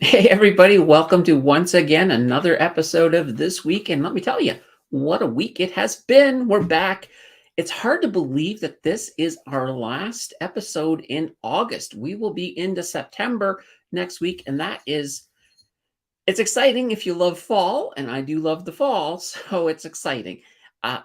Hey, everybody, welcome to once again another episode of This Week. And let me tell you, what a week it has been. We're back. It's hard to believe that this is our last episode in August. We will be into September next week, and it's exciting if you love fall, and I do love the fall, so it's exciting.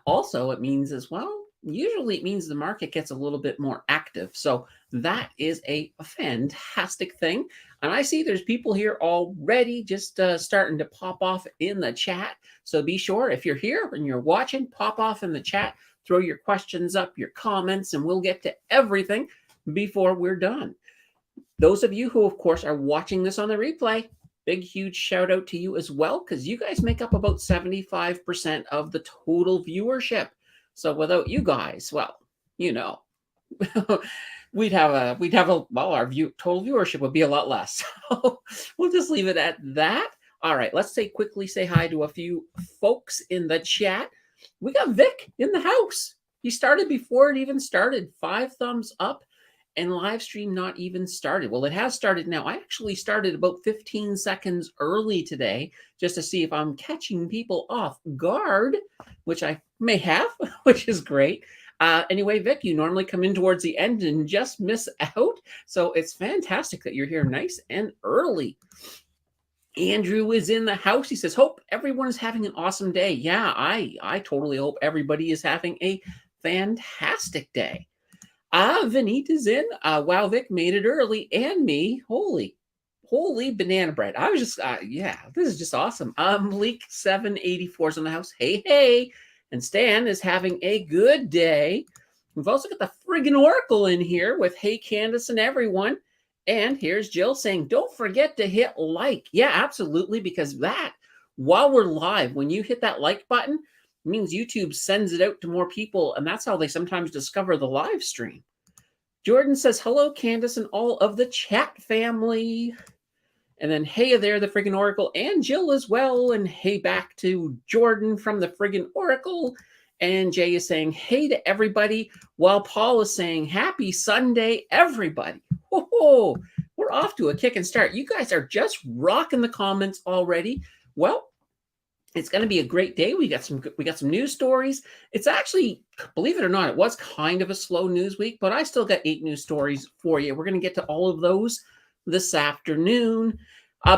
Also, it means as well, usually it means the market gets a little bit more active. So that is a fantastic thing. And I see there's people here already just starting to pop off in the chat. So be sure if you're here and you're watching, pop off in the chat, throw your questions up, your comments, and we'll get to everything before we're done. Those of you who, of course, are watching this on the replay, big, huge shout out to you as well, because you guys make up about 75% of the total viewership. So without you guys, well, you know, our total viewership would be a lot less. So we'll just leave it at that. All right, let's quickly say hi to a few folks in the chat. We got Vic in the house. He started before it even started. 5 thumbs up. And live stream not even started. Well, it has started now. I actually started about 15 seconds early today just to see if I'm catching people off guard, which I may have, which is great. Anyway, Vic, you normally come in towards the end and just miss out. So it's fantastic that you're here nice and early. Andrew is in the house. He says, hope everyone is having an awesome day. Yeah, I totally hope everybody is having a fantastic day. Vinit is in. Wow, Vic made it early, and me. Holy banana bread. I was just, yeah, this is just awesome. Malik 784 is in the house. Hey. And Stan is having a good day. We've also got the friggin' Oracle in here with hey, Candace and everyone. And here's Jill saying, don't forget to hit like. Yeah, absolutely, because while we're live, when you hit that like button, it means YouTube sends it out to more people, and that's how they sometimes discover the live stream. Jordan says, hello, Candace and all of the chat family. And then, hey there, the friggin' Oracle, and Jill as well. And hey back to Jordan from the friggin' Oracle. And Jay is saying, hey to everybody, while Paul is saying, happy Sunday, everybody. Whoa, we're off to a kick and start. You guys are just rocking the comments already. Well, it's going to be a great day. We got some news stories. It's actually, believe it or not, it was kind of a slow news week, but I still got 8 news stories for you. We're going to get to all of those this afternoon.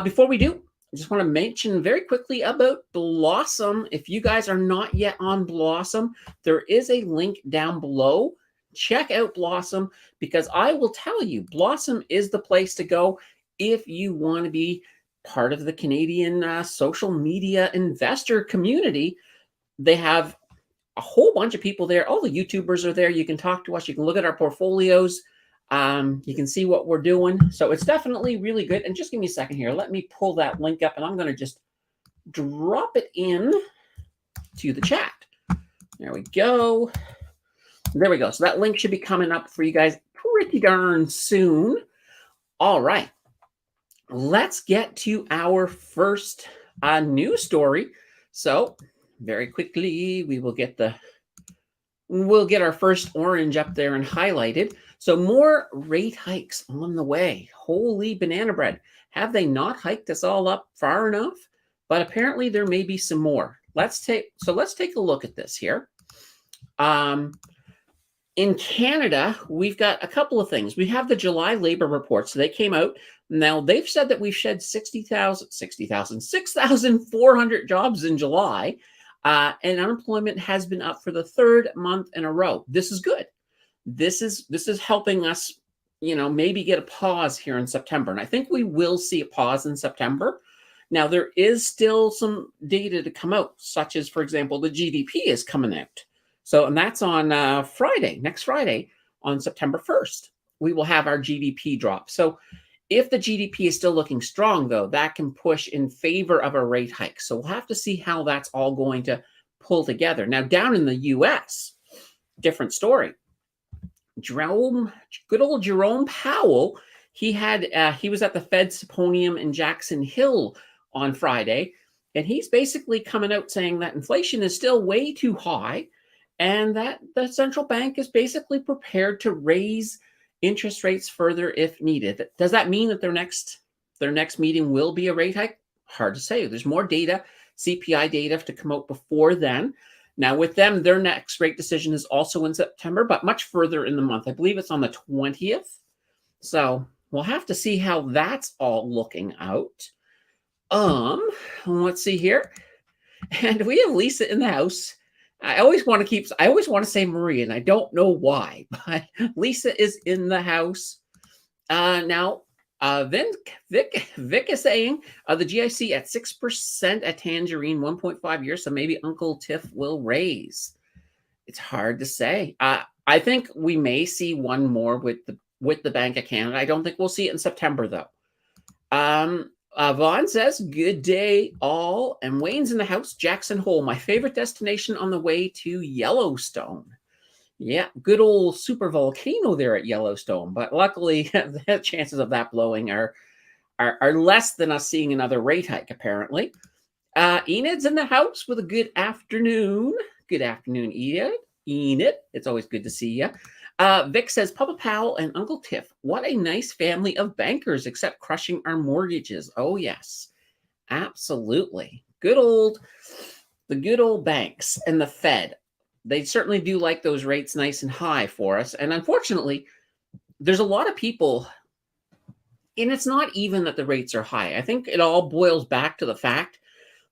Before we do, I just want to mention very quickly about Blossom. If you guys are not yet on Blossom, there is a link down below. Check out Blossom, because I will tell you, Blossom is the place to go if you want to be part of the Canadian social media investor community. They have a whole bunch of people there. All the YouTubers are there. You can talk to us. You can look at our portfolios. You can see what we're doing. So it's definitely really good. And just give me a second here. Let me pull that link up, and I'm going to just drop it in to the chat. There we go. There we go. So that link should be coming up for you guys pretty darn soon. All right. Let's get to our first news story. So very quickly, we'll get our first orange up there and highlighted. So more rate hikes on the way. Holy banana bread. Have they not hiked us all up far enough? But apparently there may be some more. Let's take a look at this here. In Canada, we've got a couple of things. We have the July labor reports. So they came out. Now, they've said that we've shed 6,400 jobs in July, and unemployment has been up for the 3rd month in a row. This is good. This is helping us, maybe get a pause here in September. And I think we will see a pause in September. Now, there is still some data to come out, such as, for example, the GDP is coming out. So, and that's on next Friday, on September 1st. We will have our GDP drop. So if the GDP is still looking strong, though, that can push in favor of a rate hike. So we'll have to see how that's all going to pull together. Now, down in the U.S., different story. Good old Jerome Powell, he was at the Fed Symposium in Jackson Hole on Friday, and he's basically coming out saying that inflation is still way too high, and that the central bank is basically prepared to raise interest rates further if needed. Does that mean that their next their next meeting will be a rate hike? Hard to say. There's more data, CPI data to come out before then. Now, with them, their next rate decision is also in September, but much further in the month. I believe it's on the 20th. So we'll have to see how that's all looking out. Let's see here. And we have Lisa in the house. I always want to say Marie, and I don't know why, but Lisa is in the house. Now, Vic is saying the GIC at 6% at Tangerine, 1.5 years. So maybe Uncle Tiff will raise. It's hard to say. I think we may see one more with the Bank of Canada. I don't think we'll see it in September though. Vaughn says, good day all. And Wayne's in the house. Jackson Hole, my favorite destination on the way to Yellowstone. Yeah, good old super volcano there at Yellowstone. But luckily, the chances of that blowing are less than us seeing another rate hike, apparently. Enid's in the house with a good afternoon. Good afternoon, Enid. It's always good to see you. Vic says, Papa Powell and Uncle Tiff, what a nice family of bankers, except crushing our mortgages. Oh, yes, absolutely. The good old banks and the Fed. They certainly do like those rates nice and high for us. And unfortunately, there's a lot of people, and it's not even that the rates are high. I think it all boils back to the fact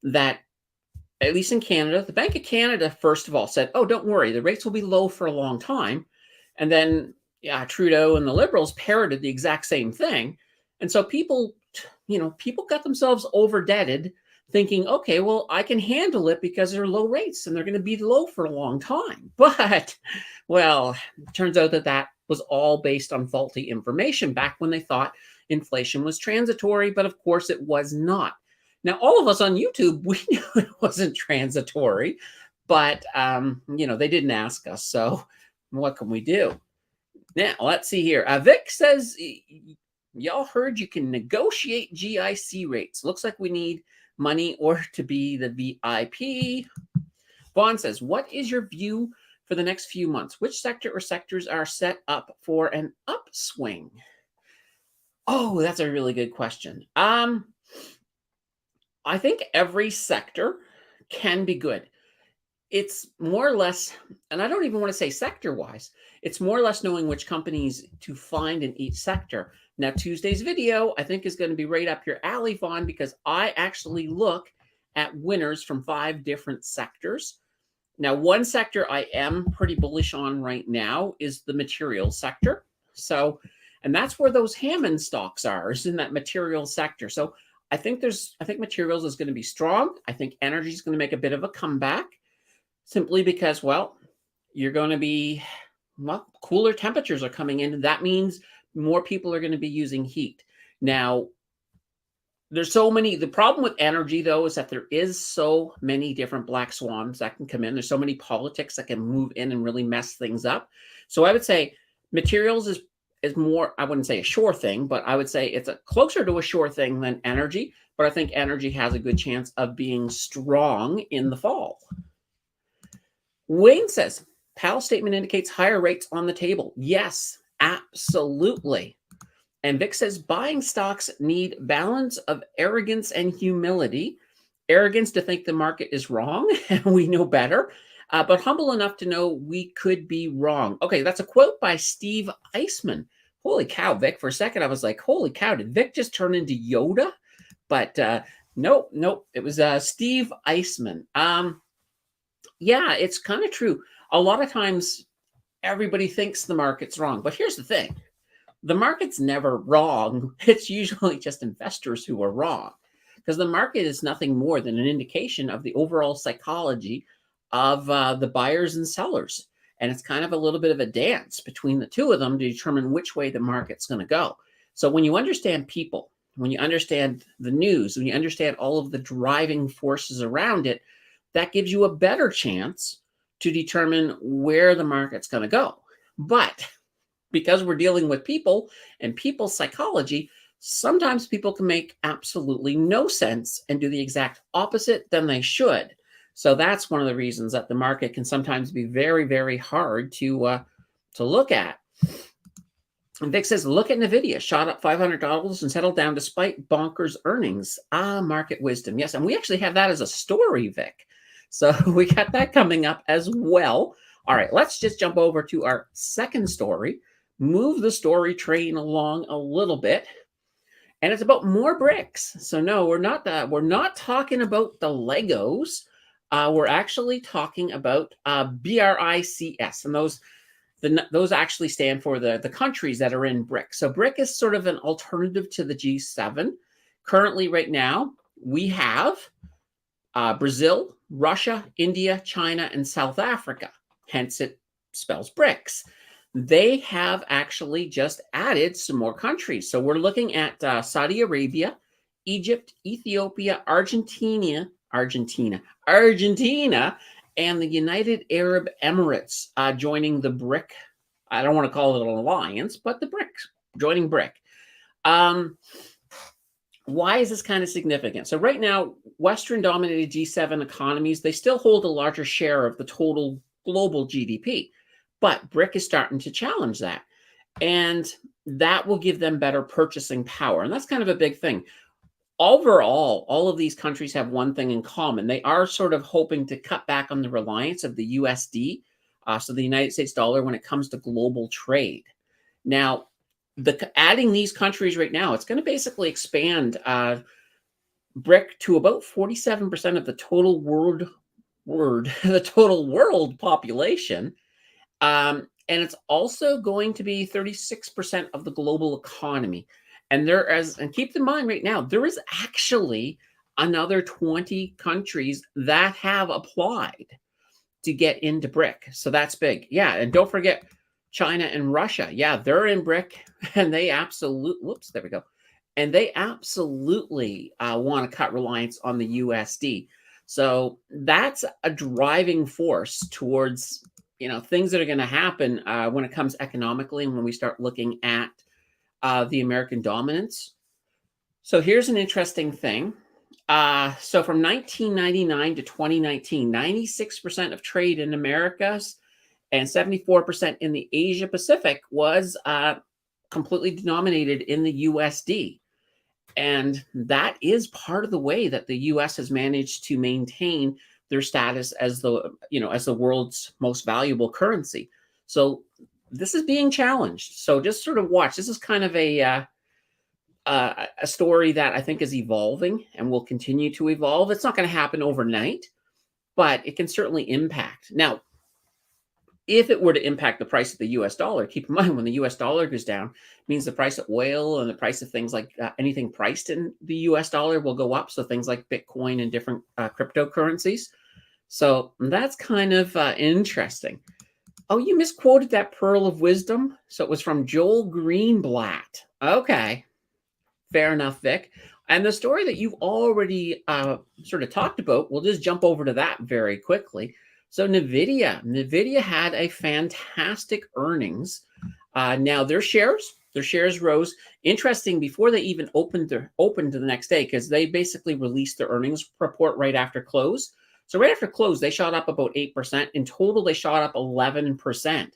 that, at least in Canada, the Bank of Canada, first of all, said, oh, don't worry, the rates will be low for a long time. And then Trudeau and the Liberals parroted the exact same thing. And so people got themselves overdebted thinking, okay, well, I can handle it because they're low rates and they're going to be low for a long time. But, well, it turns out that was all based on faulty information back when they thought inflation was transitory. But of course, it was not. Now, all of us on YouTube, we knew it wasn't transitory, but, they didn't ask us. So what can we do? Now, let's see here. Vic says, y'all heard you can negotiate GIC rates. Looks like we need money or to be the VIP. Vaughn says, what is your view for the next few months? Which sector or sectors are set up for an upswing? Oh, that's a really good question. I think every sector can be good. It's more or less, and I don't even want to say sector-wise, it's more or less knowing which companies to find in each sector. Now, Tuesday's video, I think, is going to be right up your alley, Vaughn, because I actually look at winners from 5 different sectors. Now, one sector I am pretty bullish on right now is the materials sector. So, and that's where those Hammond stocks are, is in that materials sector. So I think materials is going to be strong. I think energy is going to make a bit of a comeback simply because, well, you're going to be, cooler temperatures are coming in. That means more people are going to be using heat. Now, the problem with energy, though, is that there is so many different black swans that can come in. There's so many politics that can move in and really mess things up. So I would say materials is more, I wouldn't say a sure thing, but I would say it's closer to a sure thing than energy. But I think energy has a good chance of being strong in the fall. Wayne says, Powell's statement indicates higher rates on the table. Yes, absolutely. And Vic says, buying stocks need balance of arrogance and humility. Arrogance to think the market is wrong, and we know better, but humble enough to know we could be wrong. Okay, that's a quote by Steve Eisman. Holy cow, Vic. For a second, I was like, holy cow, did Vic just turn into Yoda? But nope, it was Steve Eisman. Yeah, it's kind of true. A lot of times, everybody thinks the market's wrong. But here's the thing. The market's never wrong. It's usually just investors who are wrong, because the market is nothing more than an indication of the overall psychology of the buyers and sellers. And it's kind of a little bit of a dance between the two of them to determine which way the market's going to go. So when you understand people, when you understand the news, when you understand all of the driving forces around it, that gives you a better chance to determine where the market's going to go. But because we're dealing with people and people's psychology, sometimes people can make absolutely no sense and do the exact opposite than they should. So that's one of the reasons that the market can sometimes be very, very hard to look at. And Vic says, look at Nvidia, shot up $500 and settled down despite bonkers earnings. Market wisdom. Yes, and we actually have that as a story, Vic. So we got that coming up as well. All right, let's just jump over to our second story, move the story train along a little bit. And it's about more BRICS. So no, we're not talking about the Legos. We're actually talking about BRICS, and those actually stand for the countries that are in BRIC. So BRIC is sort of an alternative to the G7. Currently, right now, we have Brazil, Russia, India, China, and South Africa. Hence, it spells BRICS. They have actually just added some more countries. So we're looking at Saudi Arabia, Egypt, Ethiopia, Argentina, and the United Arab Emirates joining the BRIC. I don't want to call it an alliance, but the BRICS, joining BRIC. Why is this kind of significant? So right now, Western-dominated G7 economies, they still hold a larger share of the total global GDP. But BRIC is starting to challenge that. And that will give them better purchasing power. And that's kind of a big thing. Overall, all of these countries have one thing in common. They are sort of hoping to cut back on the reliance of the USD, so the United States dollar, when it comes to global trade. Now, adding these countries right now, it's going to basically expand BRIC to about 47% of the total world population. And it's also going to be 36% of the global economy. And and keep in mind right now, there is actually another 20 countries that have applied to get into BRIC. So that's big. Yeah. And don't forget China and Russia. Yeah, they're in BRIC and they absolutely, there we go. And they absolutely want to cut reliance on the USD. So that's a driving force towards things that are going to happen when it comes economically and when we start looking at the American dominance. So here's an interesting thing. So from 1999 to 2019, 96% of trade in Americas and 74% in the Asia Pacific was completely denominated in the USD. And that is part of the way that the US has managed to maintain their status as the world's most valuable currency. So this is being challenged. So just sort of watch. This is kind of a story that I think is evolving and will continue to evolve. It's not going to happen overnight, but it can certainly impact. Now, if it were to impact the price of the US dollar, keep in mind when the US dollar goes down, it means the price of oil and the price of things like anything priced in the US dollar will go up. So things like Bitcoin and different cryptocurrencies. So that's kind of interesting. Oh, you misquoted that pearl of wisdom. So it was from Joel Greenblatt. Okay. Fair enough, Vic. And the story that you've already sort of talked about, we'll just jump over to that very quickly. So Nvidia had a fantastic earnings. Now their shares rose. Interesting, before they even opened the next day, because they basically released their earnings report right after close. So right after close, they shot up about 8%. In total, they shot up 11%.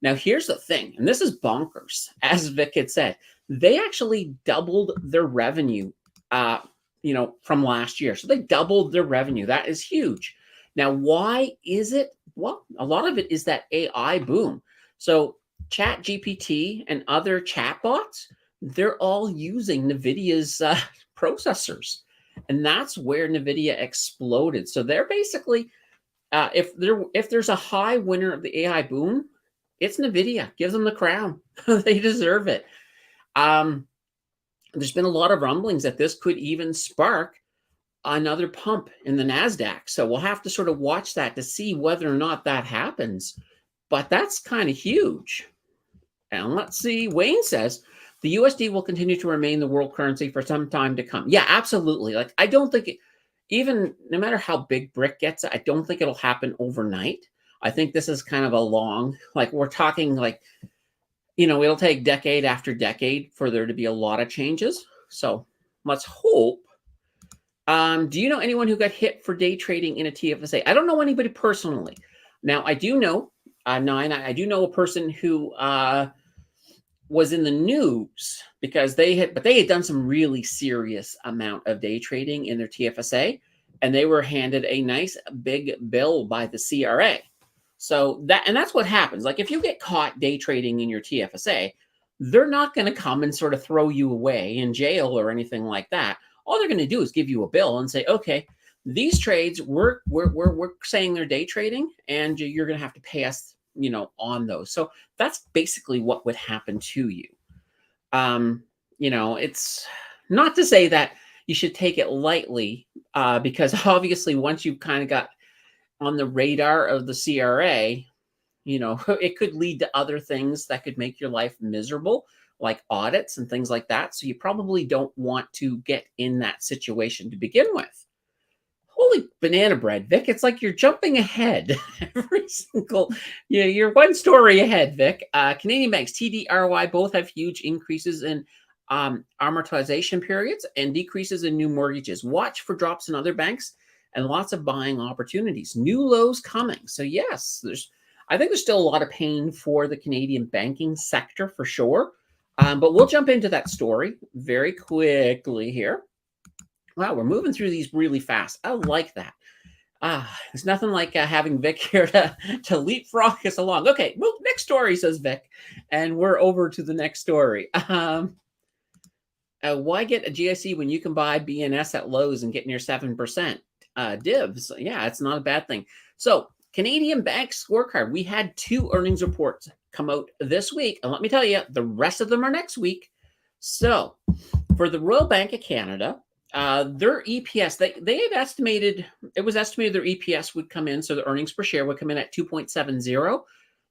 Now here's the thing, and this is bonkers, as Vic had said. They actually doubled their revenue, from last year. So they doubled their revenue. That is huge. Now, why is it? Well, a lot of it is that AI boom. So ChatGPT and other chatbots, they're all using NVIDIA's processors. And that's where NVIDIA exploded. So they're basically, if there's a high winner of the AI boom, it's NVIDIA. Give them the crown. They deserve it. There's been a lot of rumblings that this could even spark another pump in the NASDAQ. So we'll have to sort of watch that to see whether or not that happens. But that's kind of huge. And let's see, Wayne says, the USD will continue to remain the world currency for some time to come. Yeah, absolutely. Like, I don't think even no matter how big BRIC gets, I don't think it'll happen overnight. I think this is kind of a long, like we're talking like, it'll take decade after decade for there to be a lot of changes. So let's hope. Do you know anyone who got hit for day trading in a TFSA? I don't know anybody personally. Now, I do know, I do know a person who was in the news because they had done some really serious amount of day trading in their TFSA, and they were handed a nice big bill by the CRA. So that's what happens. Like if you get caught day trading in your TFSA, they're not going to come and sort of throw you away in jail or anything like that. All they're going to do is give you a bill and say, okay, these trades we're saying they're day trading, and you're going to have to pay us, on those. So that's basically what would happen to you. It's not to say that you should take it lightly, because obviously once you've kind of got on the radar of the CRA, it could lead to other things that could make your life miserable, like audits and things like that. So you probably don't want to get in that situation to begin with. Holy banana bread, Vic. It's like you're jumping ahead every single, you're one story ahead, Vic. Canadian banks, TD, ROI, both have huge increases in amortization periods and decreases in new mortgages. Watch for drops in other banks and lots of buying opportunities. New lows coming. So yes, I think there's still a lot of pain for the Canadian banking sector for sure. But we'll jump into that story very quickly here. Wow, we're moving through these really fast. I like that. There's nothing like having Vic here to leapfrog us along. Okay, well, next story, says Vic. And we're over to the next story. Why get a GIC when you can buy BNS at Lowe's and get near 7%? Divs, yeah, it's not a bad thing. So, Canadian Bank Scorecard. We had 2 earnings reports come out this week. And let me tell you, the rest of them are next week. So, for the Royal Bank of Canada, their EPS, they had estimated, it was estimated their EPS would come in, so the earnings per share would come in at 2.70.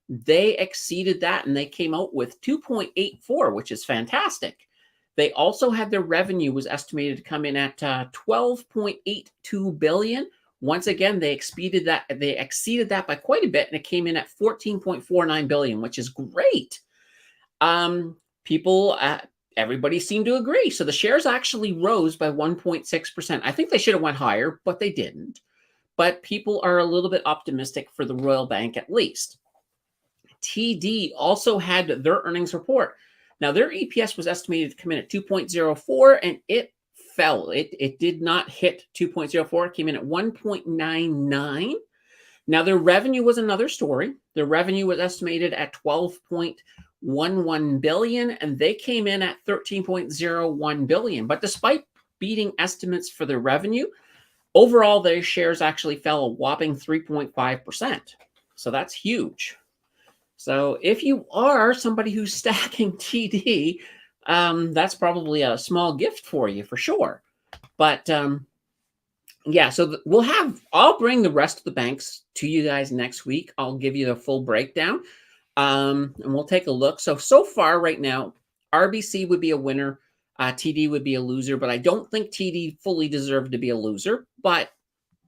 They exceeded that, and they came out with 2.84, which is fantastic. They also had their revenue was estimated to come in at 12.82 billion. Once again, they exceeded that by quite a bit, and it came in at 14.49 billion, which is great. Everybody seemed to agree. So the shares actually rose by 1.6%. I think they should have went higher, but they didn't. But people are a little bit optimistic for the Royal Bank at least. TD also had their earnings report. Now, their EPS was estimated to come in at 2.04, and it fell. It did not hit 2.04. It came in at 1.99. Now, their revenue was another story. Their revenue was estimated at 12.11 billion, and they came in at 13.01 billion. But despite beating estimates for their revenue, overall, their shares actually fell a whopping 3.5%. So that's huge. So if you are somebody who's stacking TD, that's probably a small gift for you for sure. But yeah, so I'll bring the rest of the banks to you guys next week. I'll give you the full breakdown, and we'll take a look. So far right now, RBC would be a winner. TD would be a loser, but I don't think TD fully deserved to be a loser. But,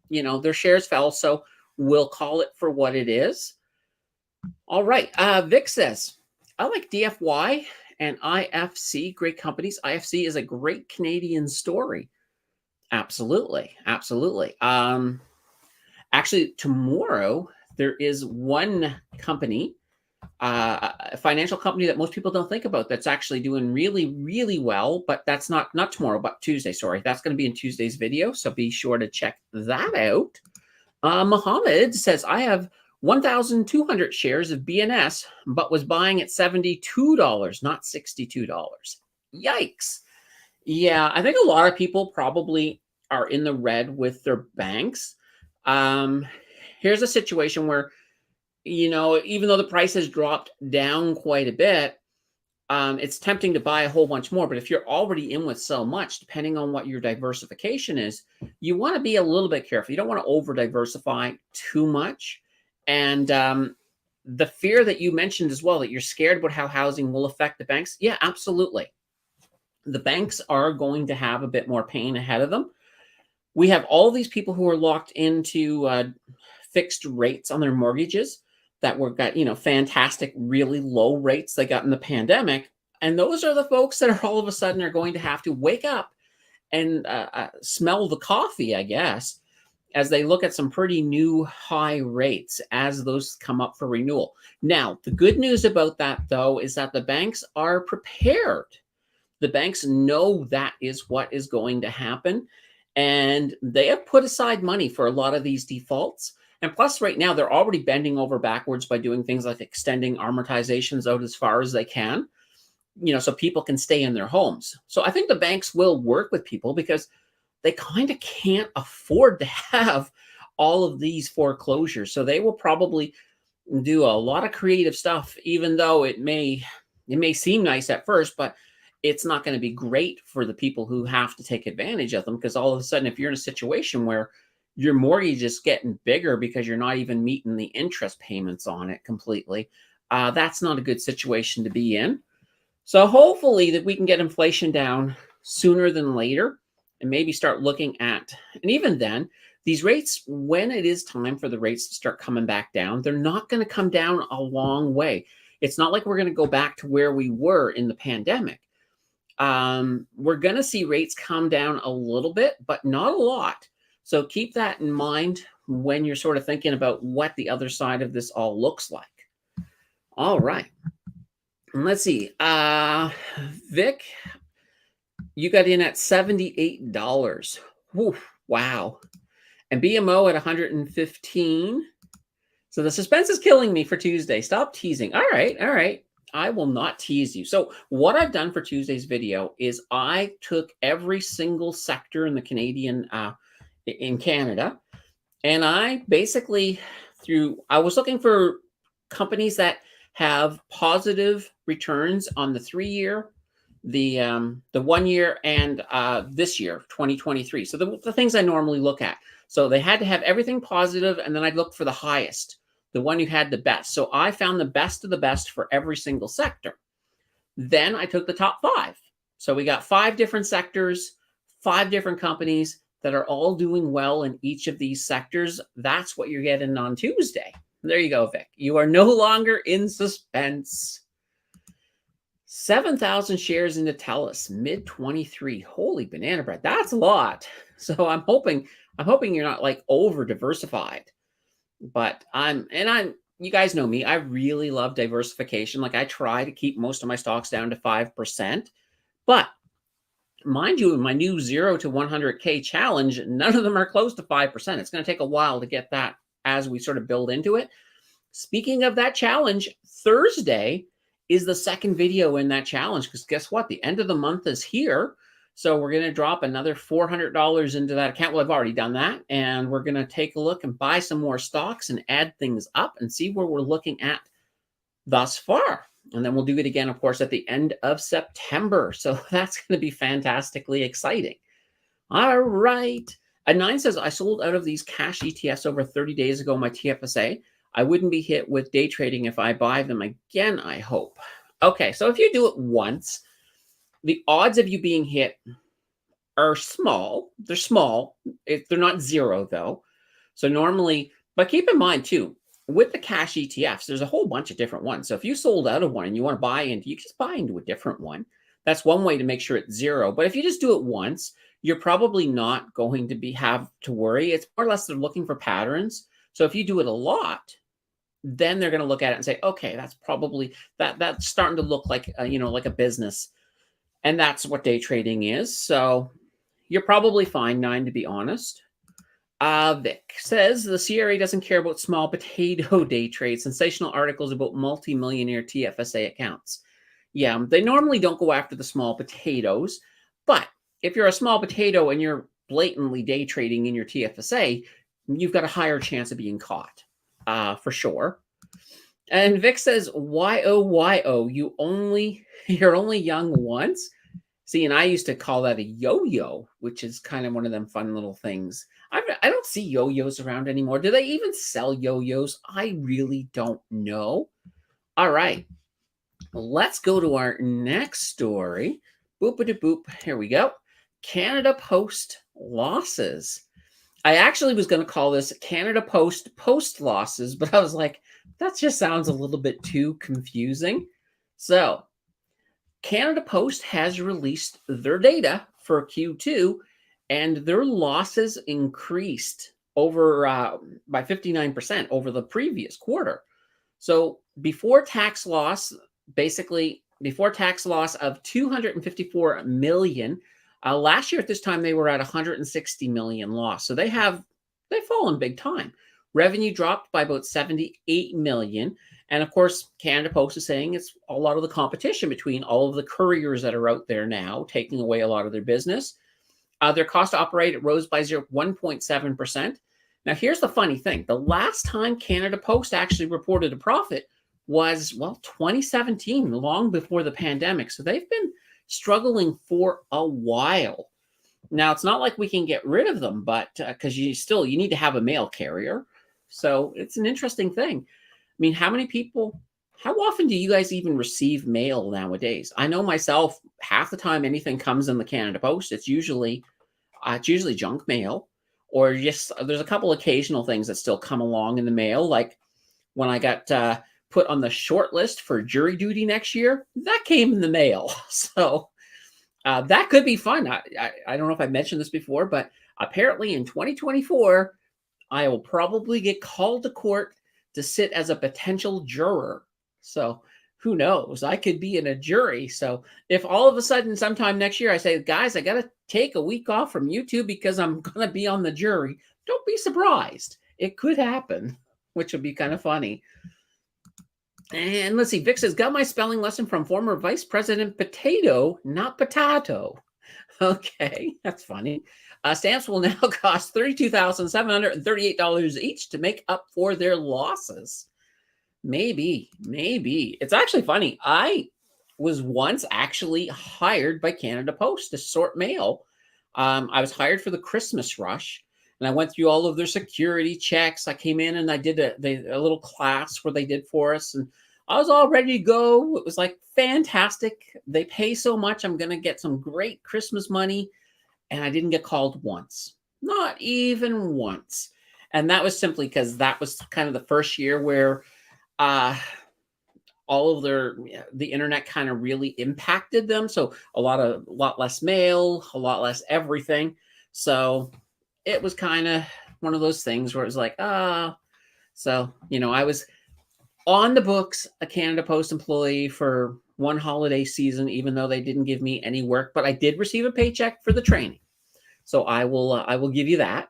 their shares fell, so we'll call it for what it is. All right. Vic says, I like DFY and IFC, great companies. IFC is a great Canadian story. Absolutely. Absolutely. Actually, tomorrow, there is one company, a financial company that most people don't think about that's actually doing really, really well. But that's not tomorrow, but Tuesday. Sorry. That's going to be in Tuesday's video. So be sure to check that out. Mohammed says, I have 1,200 shares of BNS, but was buying at $72, not $62. Yikes. Yeah, I think a lot of people probably are in the red with their banks. Here's a situation where, even though the price has dropped down quite a bit, it's tempting to buy a whole bunch more. But if you're already in with so much, depending on what your diversification is, you want to be a little bit careful. You don't want to over diversify too much. And the fear that you mentioned as well, that you're scared about how housing will affect the banks. Yeah, absolutely. The banks are going to have a bit more pain ahead of them. We have all these people who are locked into fixed rates on their mortgages that got, fantastic, really low rates they got in the pandemic. And those are the folks that are all of a sudden are going to have to wake up and smell the coffee, I guess, as they look at some pretty new high rates as those come up for renewal. Now, the good news about that, though, is that the banks are prepared. The banks know that is what is going to happen, and they have put aside money for a lot of these defaults. And plus, right now, they're already bending over backwards by doing things like extending amortizations out as far as they can, so people can stay in their homes. So I think the banks will work with people because they kind of can't afford to have all of these foreclosures. So they will probably do a lot of creative stuff, even though it may seem nice at first, but it's not going to be great for the people who have to take advantage of them, because all of a sudden, if you're in a situation where your mortgage is getting bigger because you're not even meeting the interest payments on it completely, that's not a good situation to be in. So hopefully that we can get inflation down sooner than later, and maybe start looking at, and even then, these rates, when it is time for the rates to start coming back down, they're not going to come down a long way. It's not like we're going to go back to where we were in the pandemic. We're going to see rates come down a little bit, but not a lot. So keep that in mind when you're sort of thinking about what the other side of this all looks like. All right. Let's see. Vic, you got in at $78. Whew, wow. And BMO at 115. So the suspense is killing me for Tuesday. Stop teasing. All right. I will not tease you. So what I've done for Tuesday's video is I took every single sector in the in Canada, and I basically I was looking for companies that have positive returns on the 3-year, the 1 year, and this year, 2023. So the things I normally look at. So they had to have everything positive, and then I'd look for the highest, the one who had the best. So I found the best of the best for every single sector. Then I took the top 5. So we got 5 different sectors, 5 different companies that are all doing well in each of these sectors. That's what you're getting on Tuesday. There you go, Vic. You are no longer in suspense. 7,000 shares into TELUS, mid 23. Holy banana bread. That's a lot. So I'm hoping you're not like over diversified. But you guys know me, I really love diversification. Like, I try to keep most of my stocks down to 5%. But mind you, in my new 0 to 100K challenge, none of them are close to 5%. It's going to take a while to get that as we sort of build into it. Speaking of that challenge, Thursday is the second video in that challenge, because guess what? The end of the month is here. So we're going to drop another $400 into that account. Well, I've already done that. And we're going to take a look and buy some more stocks and add things up and see where we're looking at thus far. And then we'll do it again, of course, at the end of September. So that's going to be fantastically exciting. All right. A 9 says, I sold out of these cash ETFs over 30 days ago, my TFSA. I wouldn't be hit with day trading if I buy them again, I hope. Okay, so if you do it once, the odds of you being hit are small. They're small. They're not 0, though. So normally, but keep in mind, too, with the cash ETFs, there's a whole bunch of different ones. So if you sold out of one and you want to buy into, you just buy into a different one. That's one way to make sure it's 0. But if you just do it once, you're probably not going to have to worry. It's more or less they're looking for patterns. So if you do it a lot, then they're going to look at it and say, okay, that's probably that's starting to look like like a business, and that's what day trading is. So you're probably fine, 9, to be honest. Vic says the CRA doesn't care about small potato day trades. Sensational articles about multi-millionaire TFSA accounts. Yeah, they normally don't go after the small potatoes, but if you're a small potato and you're blatantly day trading in your TFSA, you've got a higher chance of being caught. For sure. And Vic says, YO, you're only young once. See, and I used to call that a yo-yo, which is kind of one of them fun little things. I don't see yo-yos around anymore. Do they even sell yo-yos? I really don't know. All right. Let's go to our next story. Boop-a-de-boop. Here we go. Canada Post losses. I actually was going to call this Canada Post losses, but I was like, that just sounds a little bit too confusing. So Canada Post has released their data for Q2, and their losses increased over by 59% over the previous quarter. So before tax loss, basically before tax loss of 254 million. Last year at this time they were at 160 million loss. So they've fallen big time. Revenue dropped by about 78 million. And of course, Canada Post is saying it's a lot of the competition between all of the couriers that are out there now, taking away a lot of their business. Their cost to operate rose by 1.7%. Now, here's the funny thing. The last time Canada Post actually reported a profit was, well, 2017, long before the pandemic. So they've been struggling for a while. Now, it's not like we can get rid of them, but because you need to have a mail carrier. So it's an interesting thing. I mean, how often do you guys even receive mail nowadays? I know myself, half the time anything comes in the Canada Post, it's usually junk mail, or just there's a couple occasional things that still come along in the mail. Like when I got put on the short list for jury duty next year, that came in the mail. So that could be fun. I don't know if I mentioned this before, but apparently in 2024, I will probably get called to court to sit as a potential juror. So who knows? I could be in a jury. So if all of a sudden sometime next year I say, guys, I got to take a week off from YouTube because I'm going to be on the jury, don't be surprised. It could happen, which would be kind of funny. And let's see, Vic says, got my spelling lesson from former Vice President Potato, not Potato. Okay, that's funny. Stamps will now cost $32,738 each to make up for their losses. Maybe. It's actually funny. I was once actually hired by Canada Post to sort mail. I was hired for the Christmas rush, and I went through all of their security checks. I came in and I did a little class where they did for us, and I was all ready to go. It was like fantastic. They pay so much. I'm going to get some great Christmas money. And I didn't get called once, not even once. And that was simply because that was kind of the first year where all of the internet kind of really impacted them. So a lot less mail, a lot less everything. So it was kind of one of those things where it was like, so, I was on the books, a Canada Post employee for one holiday season, even though they didn't give me any work, but I did receive a paycheck for the training. So I will give you that.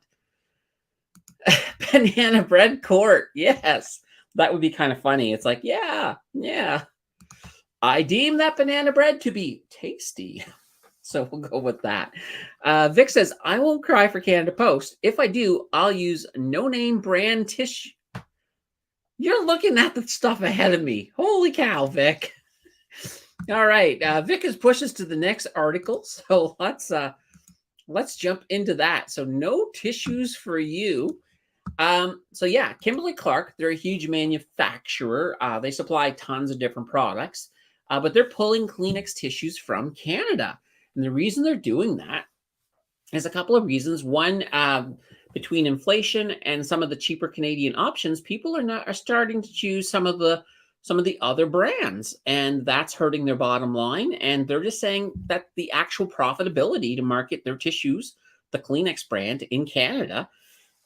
Banana bread court. Yes. That would be kind of funny. It's like, yeah. I deem that banana bread to be tasty. So we'll go with that. Vic says, I won't cry for Canada Post. If I do, I'll use no-name brand tissue. You're looking at the stuff ahead of me. Holy cow, Vic. All right. Vic has pushed us to the next article. So let's jump into that. So no tissues for you. So yeah, Kimberly-Clark, they're a huge manufacturer. They supply tons of different products, but they're pulling Kleenex tissues from Canada. And the reason they're doing that is a couple of reasons. One, between inflation and some of the cheaper Canadian options, people are starting to choose some of the other brands, and that's hurting their bottom line. And they're just saying that the actual profitability to market their tissues, the Kleenex brand in Canada,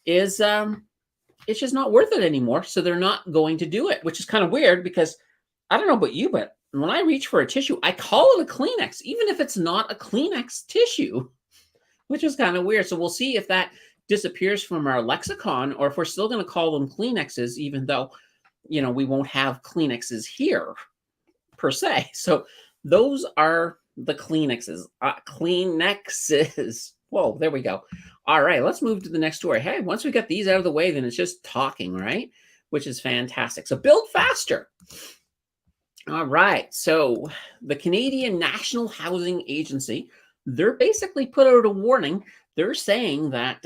is it's just not worth it anymore. So they're not going to do it, which is kind of weird because I don't know about you, but when I reach for a tissue, I call it a Kleenex, even if it's not a Kleenex tissue, which is kind of weird. So we'll see if that disappears from our lexicon, or if we're still going to call them Kleenexes, even though, we won't have Kleenexes here per se. So those are the Kleenexes. Kleenexes. Whoa, there we go. All right, let's move to the next story. Hey, once we get these out of the way, then it's just talking, right? Which is fantastic. So build faster. All right, so the Canadian National Housing Agency, they're basically put out a warning. They're saying that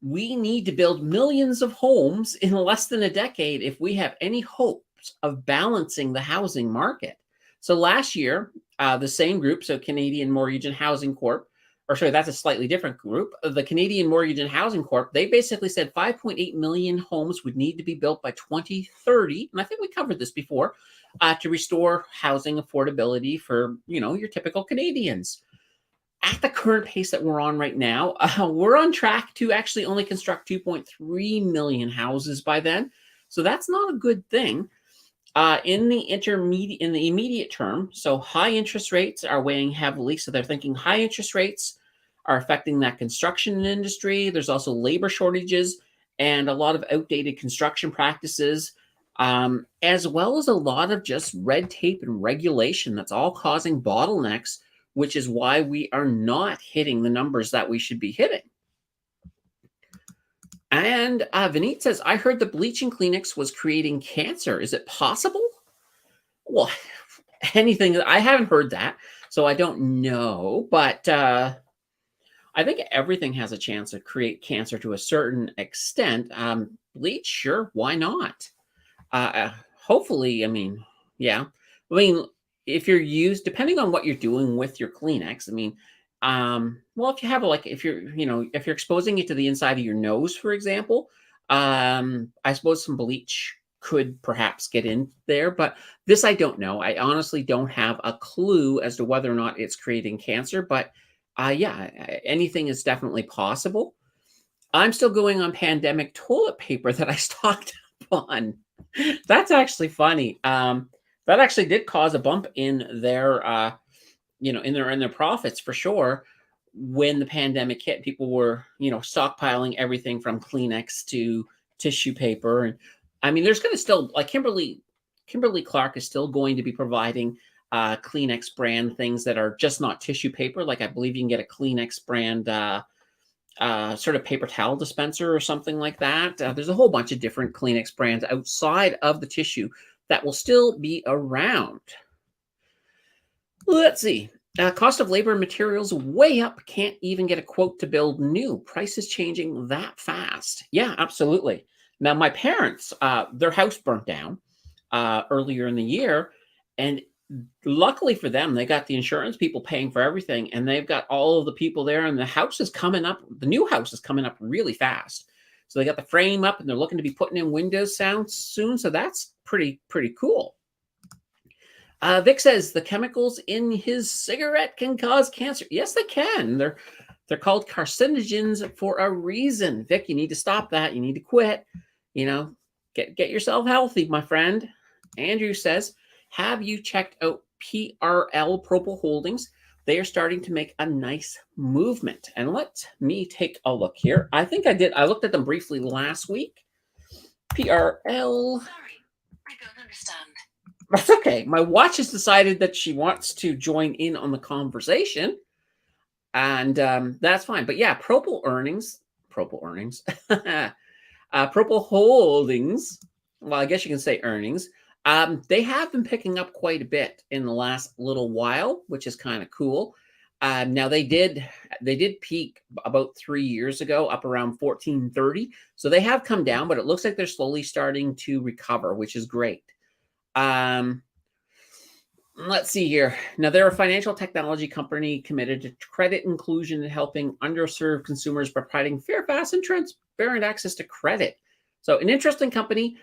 we need to build millions of homes in less than a decade if we have any hopes of balancing the housing market. So last year, the same group, so Canadian Mortgage and Housing Corp, or sorry, that's a slightly different group. The Canadian Mortgage and Housing Corp, they basically said 5.8 million homes would need to be built by 2030. And I think we covered this before, to restore housing affordability for, your typical Canadians. at the current pace that we're on right now, we're on track to actually only construct 2.3 million houses by then. So that's not a good thing. In the immediate term, so high interest rates are weighing heavily. So they're thinking high interest rates are affecting that construction industry. There's also labor shortages and a lot of outdated construction practices, as well as a lot of just red tape and regulation that's all causing bottlenecks, which is why we are not hitting the numbers that we should be hitting. And Vineet says, I heard the bleaching Kleenex was creating cancer. Is it possible? Well, anything. I haven't heard that, so I don't know. But I think everything has a chance to create cancer to a certain extent. Bleach, sure, why not? Hopefully, I mean, yeah. I mean, if you're depending on what you're doing with your Kleenex, I mean, well, if you have if you're exposing it to the inside of your nose, for example, I suppose some bleach could perhaps get in there, but this I don't know. I honestly don't have a clue as to whether or not it's creating cancer, but yeah, anything is definitely possible. I'm still going on pandemic toilet paper that I stocked up on. That's actually funny. That actually did cause a bump in their, in their profits for sure. When the pandemic hit, people were, stockpiling everything from Kleenex to tissue paper, and I mean, there's going to still Kimberly Clark is still going to be providing Kleenex brand things that are just not tissue paper. Like I believe you can get a Kleenex brand sort of paper towel dispenser or something like that. There's a whole bunch of different Kleenex brands outside of the tissue that will still be around. Let's see. Cost of labor and materials way up. Can't even get a quote to build new. Prices changing that fast. Yeah, absolutely. Now, my parents, their house burnt down earlier in the year, and luckily for them, they got the insurance people paying for everything, and they've got all of the people there, and the house is coming up. The new house is coming up really fast. So they got the frame up, and they're looking to be putting in windows soon. So that's pretty cool. Vic says the chemicals in his cigarette can cause cancer. Yes, they can. They're called carcinogens for a reason. Vic, you need to stop that. You need to quit. Get yourself healthy, my friend. Andrew says, have you checked out PRL Propel Holdings? They are starting to make a nice movement. And let me take a look here. I think I did. I looked at them briefly last week. PRL. Sorry, I don't understand. That's okay. My watch has decided that she wants to join in on the conversation. And that's fine. But yeah, Propel earnings. Propel Holdings. Well, I guess you can say earnings. They have been picking up quite a bit in the last little while, which is kind of cool. Now they did peak about 3 years ago, up around 1430. So they have come down, but it looks like they're slowly starting to recover, which is great. Let's see here. Now they're a financial technology company committed to credit inclusion and helping underserved consumers by providing fair, fast, and transparent access to credit. So an interesting company.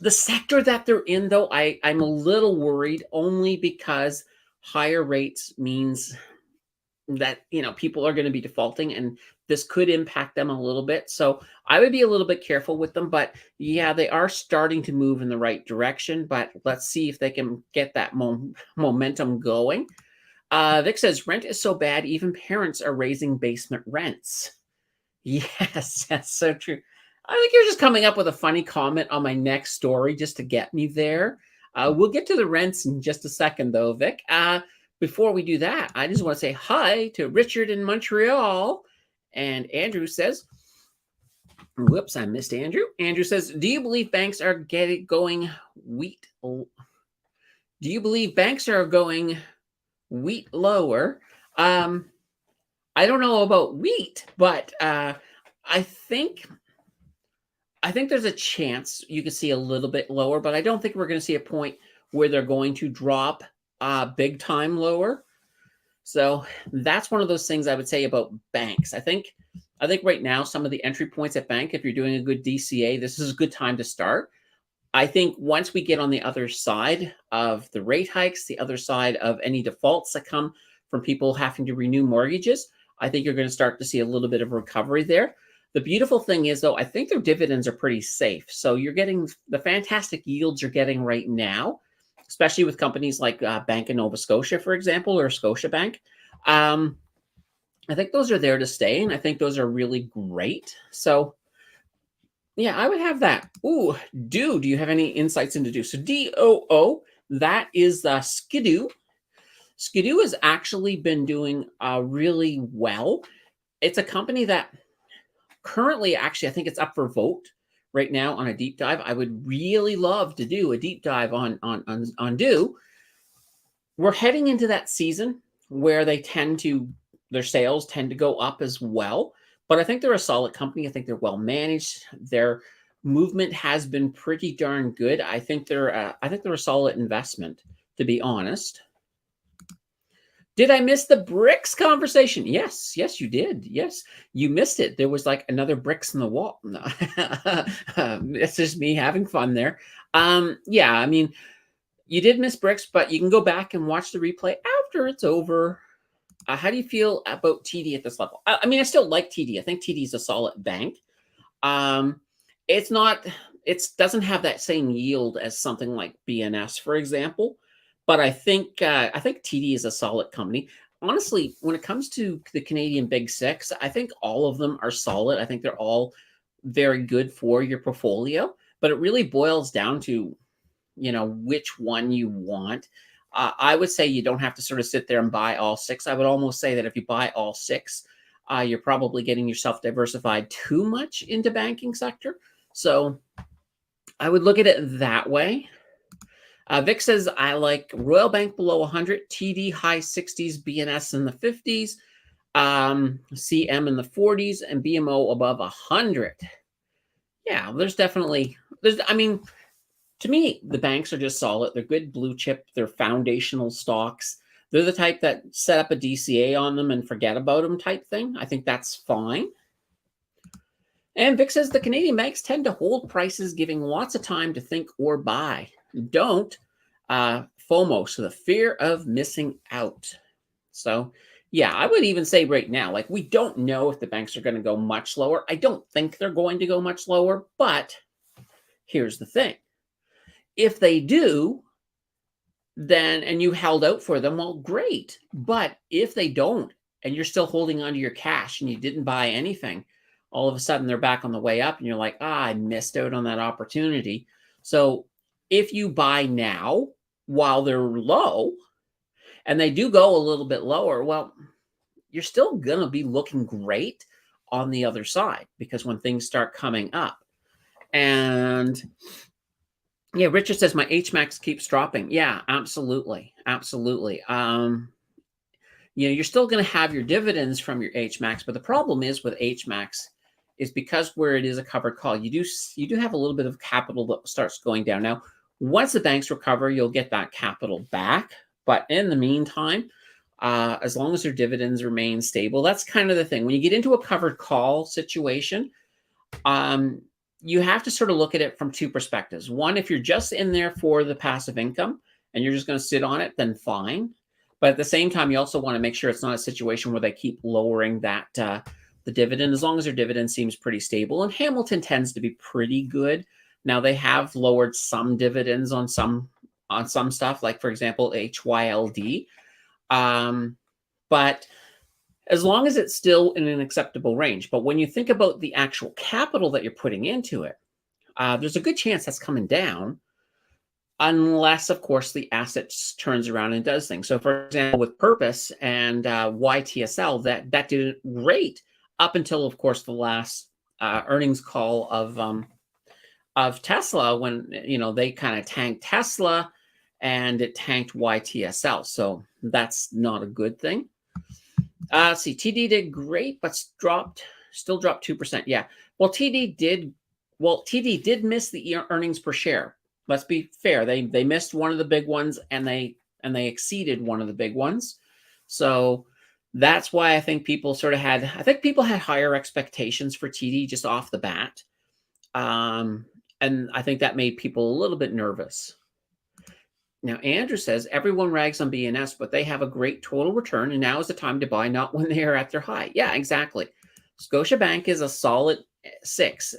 The sector that they're in, though, I'm a little worried only because higher rates means that, people are going to be defaulting, and this could impact them a little bit. So I would be a little bit careful with them. But yeah, they are starting to move in the right direction. But let's see if they can get that momentum going. Vic says, rent is so bad, even parents are raising basement rents. Yes, that's so true. I think you're just coming up with a funny comment on my next story just to get me there. We'll get to the rents in just a second, though, Vic. Before we do that, I just want to say hi to Richard in Montreal. And Andrew says, whoops, I missed Andrew. Andrew says, do you believe banks are going wheat? Do you believe banks are going wheat lower? I don't know about wheat, but I think there's a chance you could see a little bit lower, but I don't think we're going to see a point where they're going to drop big time lower. So that's one of those things I would say about banks. I think right now some of the entry points at bank, if you're doing a good DCA, this is a good time to start. I think once we get on the other side of the rate hikes, the other side of any defaults that come from people having to renew mortgages. I think you're going to start to see a little bit of recovery there. The beautiful thing is, though, I think their dividends are pretty safe. So you're getting the fantastic yields you're getting right now, especially with companies like Bank of Nova Scotia, for example, or Scotiabank. I think those are there to stay, and I think those are really great. So, yeah, I would have that. Ooh, do you have any insights into do? So DOO, that is Skidoo. Skidoo has actually been doing really well. It's a company that currently, actually, I think it's up for vote right now on a deep dive. I would really love to do a deep dive on do. We're heading into that season where their sales tend to go up as well. But I think they're a solid company. I think they're well managed. Their movement has been pretty darn good. I think they're a solid investment, to be honest. Did I miss the BRICS conversation? Yes, you did. Yes, you missed it. There was like another bricks in the wall. No. It's just me having fun there. Yeah, I mean, you did miss BRICS, but you can go back and watch the replay after it's over. How do you feel about TD at this level? I mean, I still like TD. I think TD is a solid bank. It doesn't have that same yield as something like BNS, for example. But I think TD is a solid company. Honestly, when it comes to the Canadian Big Six, I think all of them are solid. I think they're all very good for your portfolio. But it really boils down to, which one you want. I would say you don't have to sort of sit there and buy all six. I would almost say that if you buy all six, you're probably getting yourself diversified too much into banking sector. So I would look at it that way. Vic says, I like Royal Bank below 100, TD high 60s, BNS in the 50s, CM in the 40s, and BMO above 100. Yeah, to me, the banks are just solid. They're good blue chip. They're foundational stocks. They're the type that set up a DCA on them and forget about them type thing. I think that's fine. And Vic says the Canadian banks tend to hold prices, giving lots of time to think or buy. Don't FOMO, so the fear of missing out. So, yeah, I would even say right now, like, we don't know if the banks are going to go much lower. I don't think they're going to go much lower, but here's the thing. If they do, then, and you held out for them, well, great. But if they don't, and you're still holding onto your cash and you didn't buy anything, all of a sudden they're back on the way up and you're like, I missed out on that opportunity. So if you buy now while they're low and they do go a little bit lower, well, you're still going to be looking great on the other side, because when things start coming up. And yeah, Richard says my HMAX keeps dropping. Yeah, absolutely. Absolutely. You're still going to have your dividends from your HMAX, but the problem is with HMAX is because where it is a covered call, you do have a little bit of capital that starts going down. Now, once the banks recover, you'll get that capital back. But in the meantime, as long as their dividends remain stable, that's kind of the thing. When you get into a covered call situation, you have to sort of look at it from two perspectives. One, if you're just in there for the passive income and you're just going to sit on it, then fine. But at the same time, you also want to make sure it's not a situation where they keep lowering that the dividend, as long as their dividend seems pretty stable. And Hamilton tends to be pretty good. Now, they have lowered some dividends on some stuff, like, for example, HYLD. But as long as it's still in an acceptable range. But when you think about the actual capital that you're putting into it, there's a good chance that's coming down, unless, of course, the asset turns around and does things. So, for example, with Purpose and YTSL, that did great up until, of course, the last earnings call of Tesla, when they kind of tanked Tesla and it tanked YTSL. So that's not a good thing. Let's see, TD did great, but still dropped 2%. Yeah. Well, TD did miss the earnings per share. Let's be fair. They missed one of the big ones and they exceeded one of the big ones. So that's why I think people had higher expectations for TD just off the bat. And I think that made people a little bit nervous. Now, Andrew says, everyone rags on BNS, but they have a great total return, and now is the time to buy, not when they are at their high. Yeah, exactly. Scotiabank is a solid 6.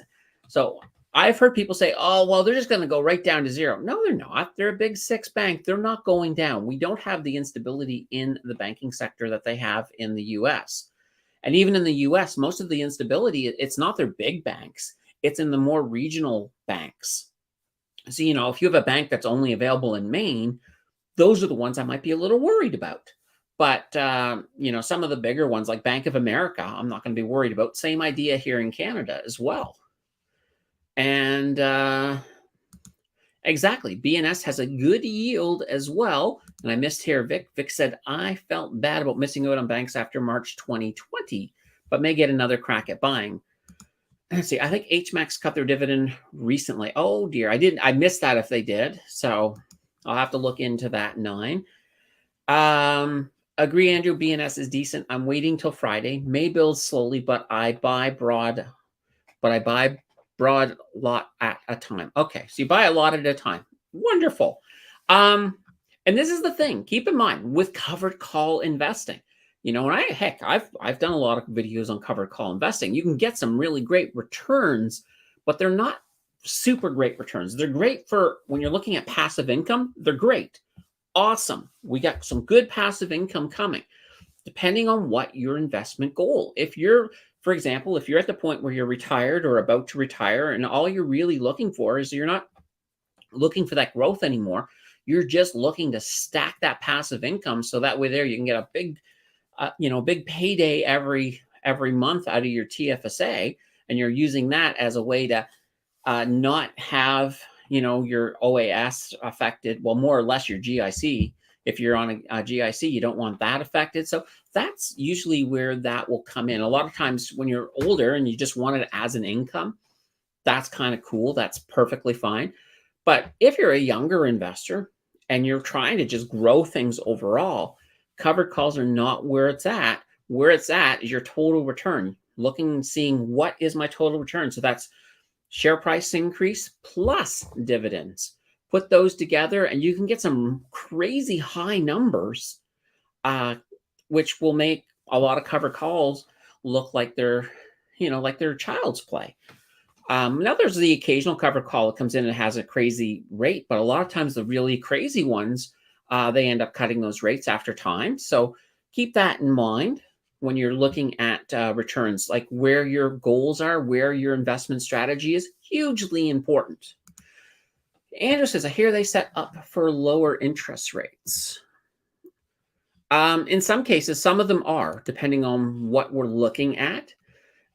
So I've heard people say, oh, well, they're just going to go right down to 0. No, they're not. They're a big 6 bank. They're not going down. We don't have the instability in the banking sector that they have in the US. And even in the US, most of the instability, it's not their big banks. It's in the more regional banks. So, if you have a bank that's only available in Maine, those are the ones I might be a little worried about. But, some of the bigger ones like Bank of America, I'm not going to be worried about. Same idea here in Canada as well. And exactly, BNS has a good yield as well. And I missed here, Vic. Vic said, I felt bad about missing out on banks after March 2020, but may get another crack at buying. Let's see, I think HMAX cut their dividend recently. Oh dear, I missed that if they did. So I'll have to look into that 9. Agree, Andrew, BNS is decent. I'm waiting till Friday. May build slowly, but I buy broad lot at a time. Okay, so you buy a lot at a time. Wonderful. And this is the thing. Keep in mind with covered call investing. And I've done a lot of videos on covered call investing. You can get some really great returns, but they're not super great returns. They're great for when you're looking at passive income. They're great. Awesome. We got some good passive income coming, depending on what your investment goal. For example, if you're at the point where you're retired or about to retire and all you're really looking for is you're not looking for that growth anymore, you're just looking to stack that passive income so that way there you can get a big payday every month out of your TFSA, and you're using that as a way to not have your OAS affected. Well, more or less your GIC. If you're on a GIC, you don't want that affected. So that's usually where that will come in. A lot of times when you're older and you just want it as an income, that's kind of cool. That's perfectly fine. But if you're a younger investor and you're trying to just grow things overall, covered calls are not where it's at. Where it's at is your total return. Looking and seeing what is my total return. So that's share price increase plus dividends. Put those together and you can get some crazy high numbers, which will make a lot of covered calls look like they're child's play. Now there's the occasional covered call that comes in and has a crazy rate, but a lot of times the really crazy ones, they end up cutting those rates after time. So keep that in mind when you're looking at returns, like where your goals are, where your investment strategy is hugely important. Andrew says, I hear they set up for lower interest rates. In some cases, some of them are, depending on what we're looking at.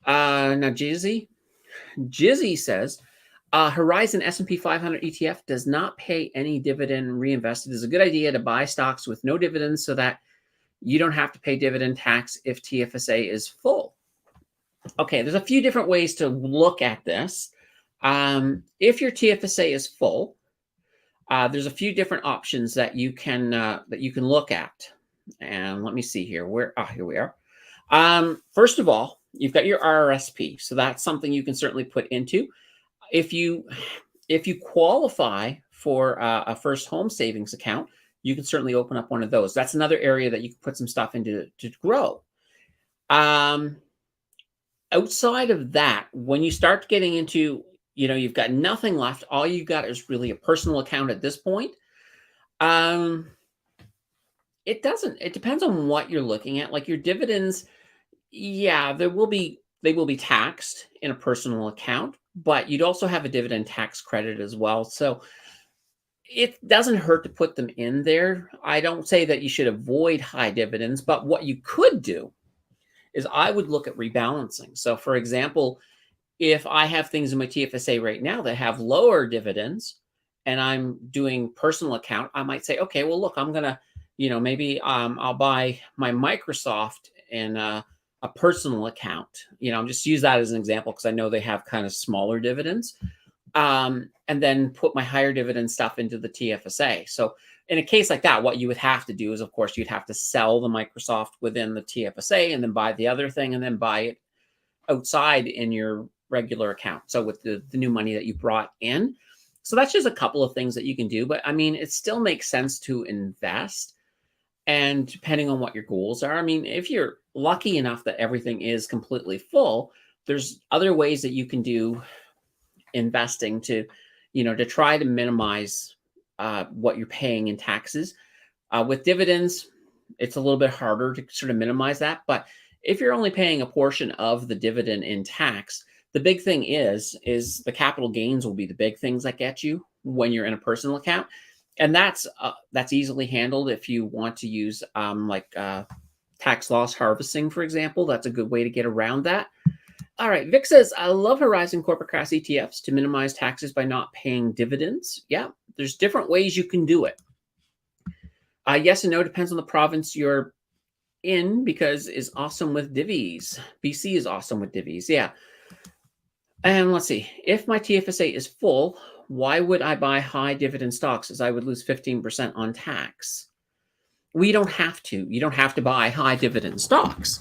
Now, Jizzy says, Horizon S&P 500 ETF does not pay any dividend reinvested. It's a good idea to buy stocks with no dividends so that you don't have to pay dividend tax if TFSA is full. Okay, there's a few different ways to look at this. If your TFSA is full, there's a few different options that you can look at. And let me see here. Here we are. First of all, you've got your RRSP, so that's something you can certainly put into. If you qualify for a first home savings account, you can certainly open up one of those. That's another area that you can put some stuff into to grow. Outside of that, when you start getting into, you've got nothing left, all you got is really a personal account at this point. It depends on what you're looking at. Like your dividends, yeah, they will be taxed in a personal account, but you'd also have a dividend tax credit as well. So it doesn't hurt to put them in there. I don't say that you should avoid high dividends, but what you could do is I would look at rebalancing. So for example, if I have things in my TFSA right now that have lower dividends and I'm doing personal account, I might say, okay, well, look, I'm going to, maybe I'll buy my Microsoft in a personal account. Just use that as an example because I know they have kind of smaller dividends. And then put my higher dividend stuff into the TFSA. So in a case like that, what you would have to do is, of course, you'd have to sell the Microsoft within the TFSA and then buy the other thing and then buy it outside in your regular account. So with the new money that you brought in. So that's just a couple of things that you can do. But I mean, it still makes sense to invest. And depending on what your goals are, I mean, if you're lucky enough that everything is completely full, there's other ways that you can do investing to, to try to minimize what you're paying in taxes. With dividends, it's a little bit harder to sort of minimize that. But if you're only paying a portion of the dividend in tax, the big thing is the capital gains will be the big things that get you when you're in a personal account, and that's easily handled if you want to use tax loss harvesting, for example. That's a good way to get around that. All right, Vic says, I love Horizon Corporate Crash ETFs to minimize taxes by not paying dividends. Yeah, there's different ways you can do it. Yes and no, depends on the province you're in, because is awesome with divvies. BC is awesome with divvies, yeah. And let's see, if my TFSA is full, why would I buy high dividend stocks, as I would lose 15% on tax? We don't have to. You don't have to buy high dividend stocks.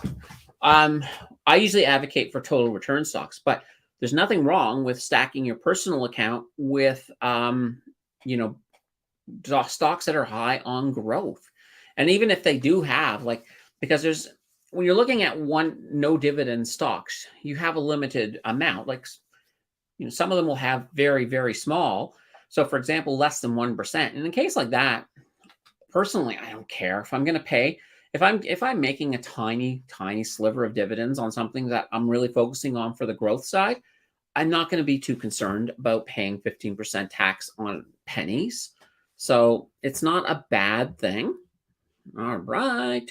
I usually advocate for total return stocks, but there's nothing wrong with stacking your personal account with, stocks that are high on growth. And even if they do have, because when you're looking at no dividend stocks, you have a limited amount. Some of them will have very, very small. So for example, less than 1%. And in a case like that, personally, I don't care if I'm going to pay. If I'm making a tiny, tiny sliver of dividends on something that I'm really focusing on for the growth side, I'm not going to be too concerned about paying 15% tax on pennies. So it's not a bad thing. All right.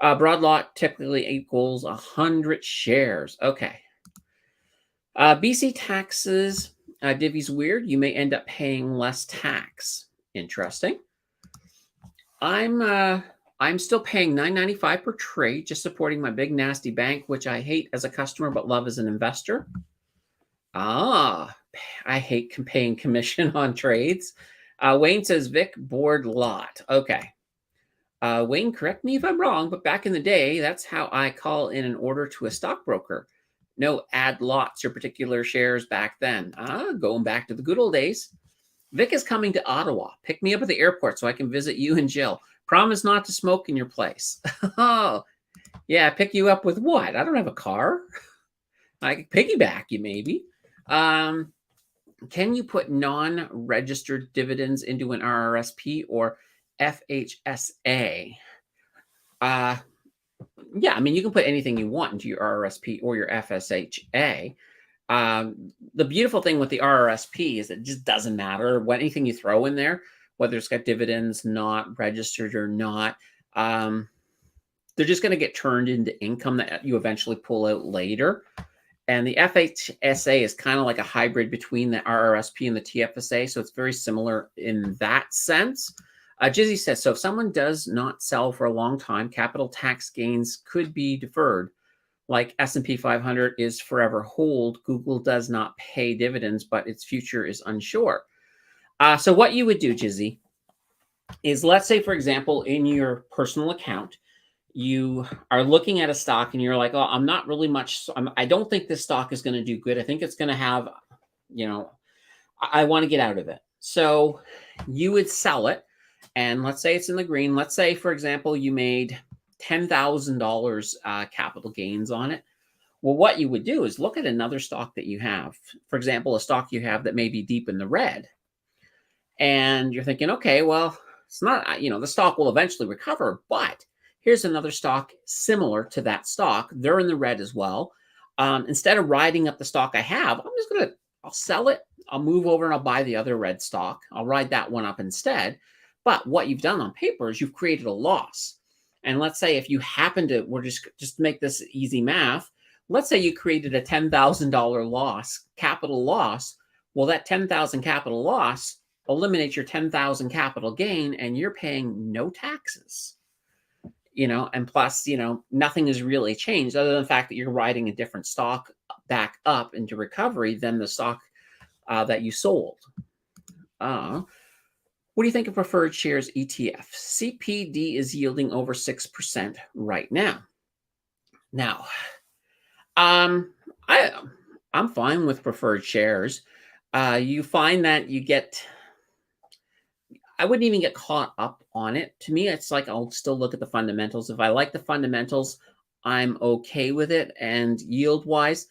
Broad lot typically equals 100 shares. Okay. BC taxes, divvy's weird. You may end up paying less tax. Interesting. I'm still paying $9.95 per trade, just supporting my big nasty bank, which I hate as a customer but love as an investor. I hate paying commission on trades. Wayne says, Vic, board lot. Okay. Wayne, correct me if I'm wrong, but back in the day, that's how I call in an order to a stockbroker. No add lots or particular shares back then. Going back to the good old days. Vic is coming to Ottawa. Pick me up at the airport so I can visit you and Jill. Promise not to smoke in your place. Oh, yeah, pick you up with what? I don't have a car. I can piggyback you maybe. Can you put non-registered dividends into an RRSP or FHSA? Yeah, I mean, you can put anything you want into your RRSP or your FSHA. The beautiful thing with the RRSP is it just doesn't matter what anything you throw in there, whether it's got dividends not registered or not. They're just going to get turned into income that you eventually pull out later. And the FHSA is kind of like a hybrid between the RRSP and the TFSA, so it's very similar in that sense. Jizzy says, so if someone does not sell for a long time, capital tax gains could be deferred. Like S&P 500 is forever hold. Google does not pay dividends, but its future is unsure. So what you would do, Jizzy, is let's say, for example, in your personal account, you are looking at a stock and you're like, oh, I'm not really much. I don't think this stock is going to do good. I think it's going to have, I want to get out of it. So you would sell it. And let's say it's in the green. Let's say, for example, you made $10,000 capital gains on it. Well, what you would do is look at another stock that you have. For example, a stock you have that may be deep in the red. And you're thinking, okay, well, it's not, the stock will eventually recover, but here's another stock similar to that stock. They're in the red as well. Instead of riding up the stock I have, I'll sell it. I'll move over and I'll buy the other red stock. I'll ride that one up instead. But what you've done on paper is you've created a loss. And let's say if you happen to, we're just make this easy math. Let's say you created a $10,000 loss, capital loss. Well, that 10,000 capital loss eliminates your 10,000 capital gain, and you're paying no taxes. And plus, nothing has really changed other than the fact that you're riding a different stock back up into recovery than the stock that you sold. What do you think of preferred shares ETF? CPD is yielding over 6% right now. Now, I'm fine with preferred shares. you find that you get, I wouldn't even get caught up on it. To me, it's like I'll still look at the fundamentals. If I like the fundamentals, I'm okay with it. And yield wise,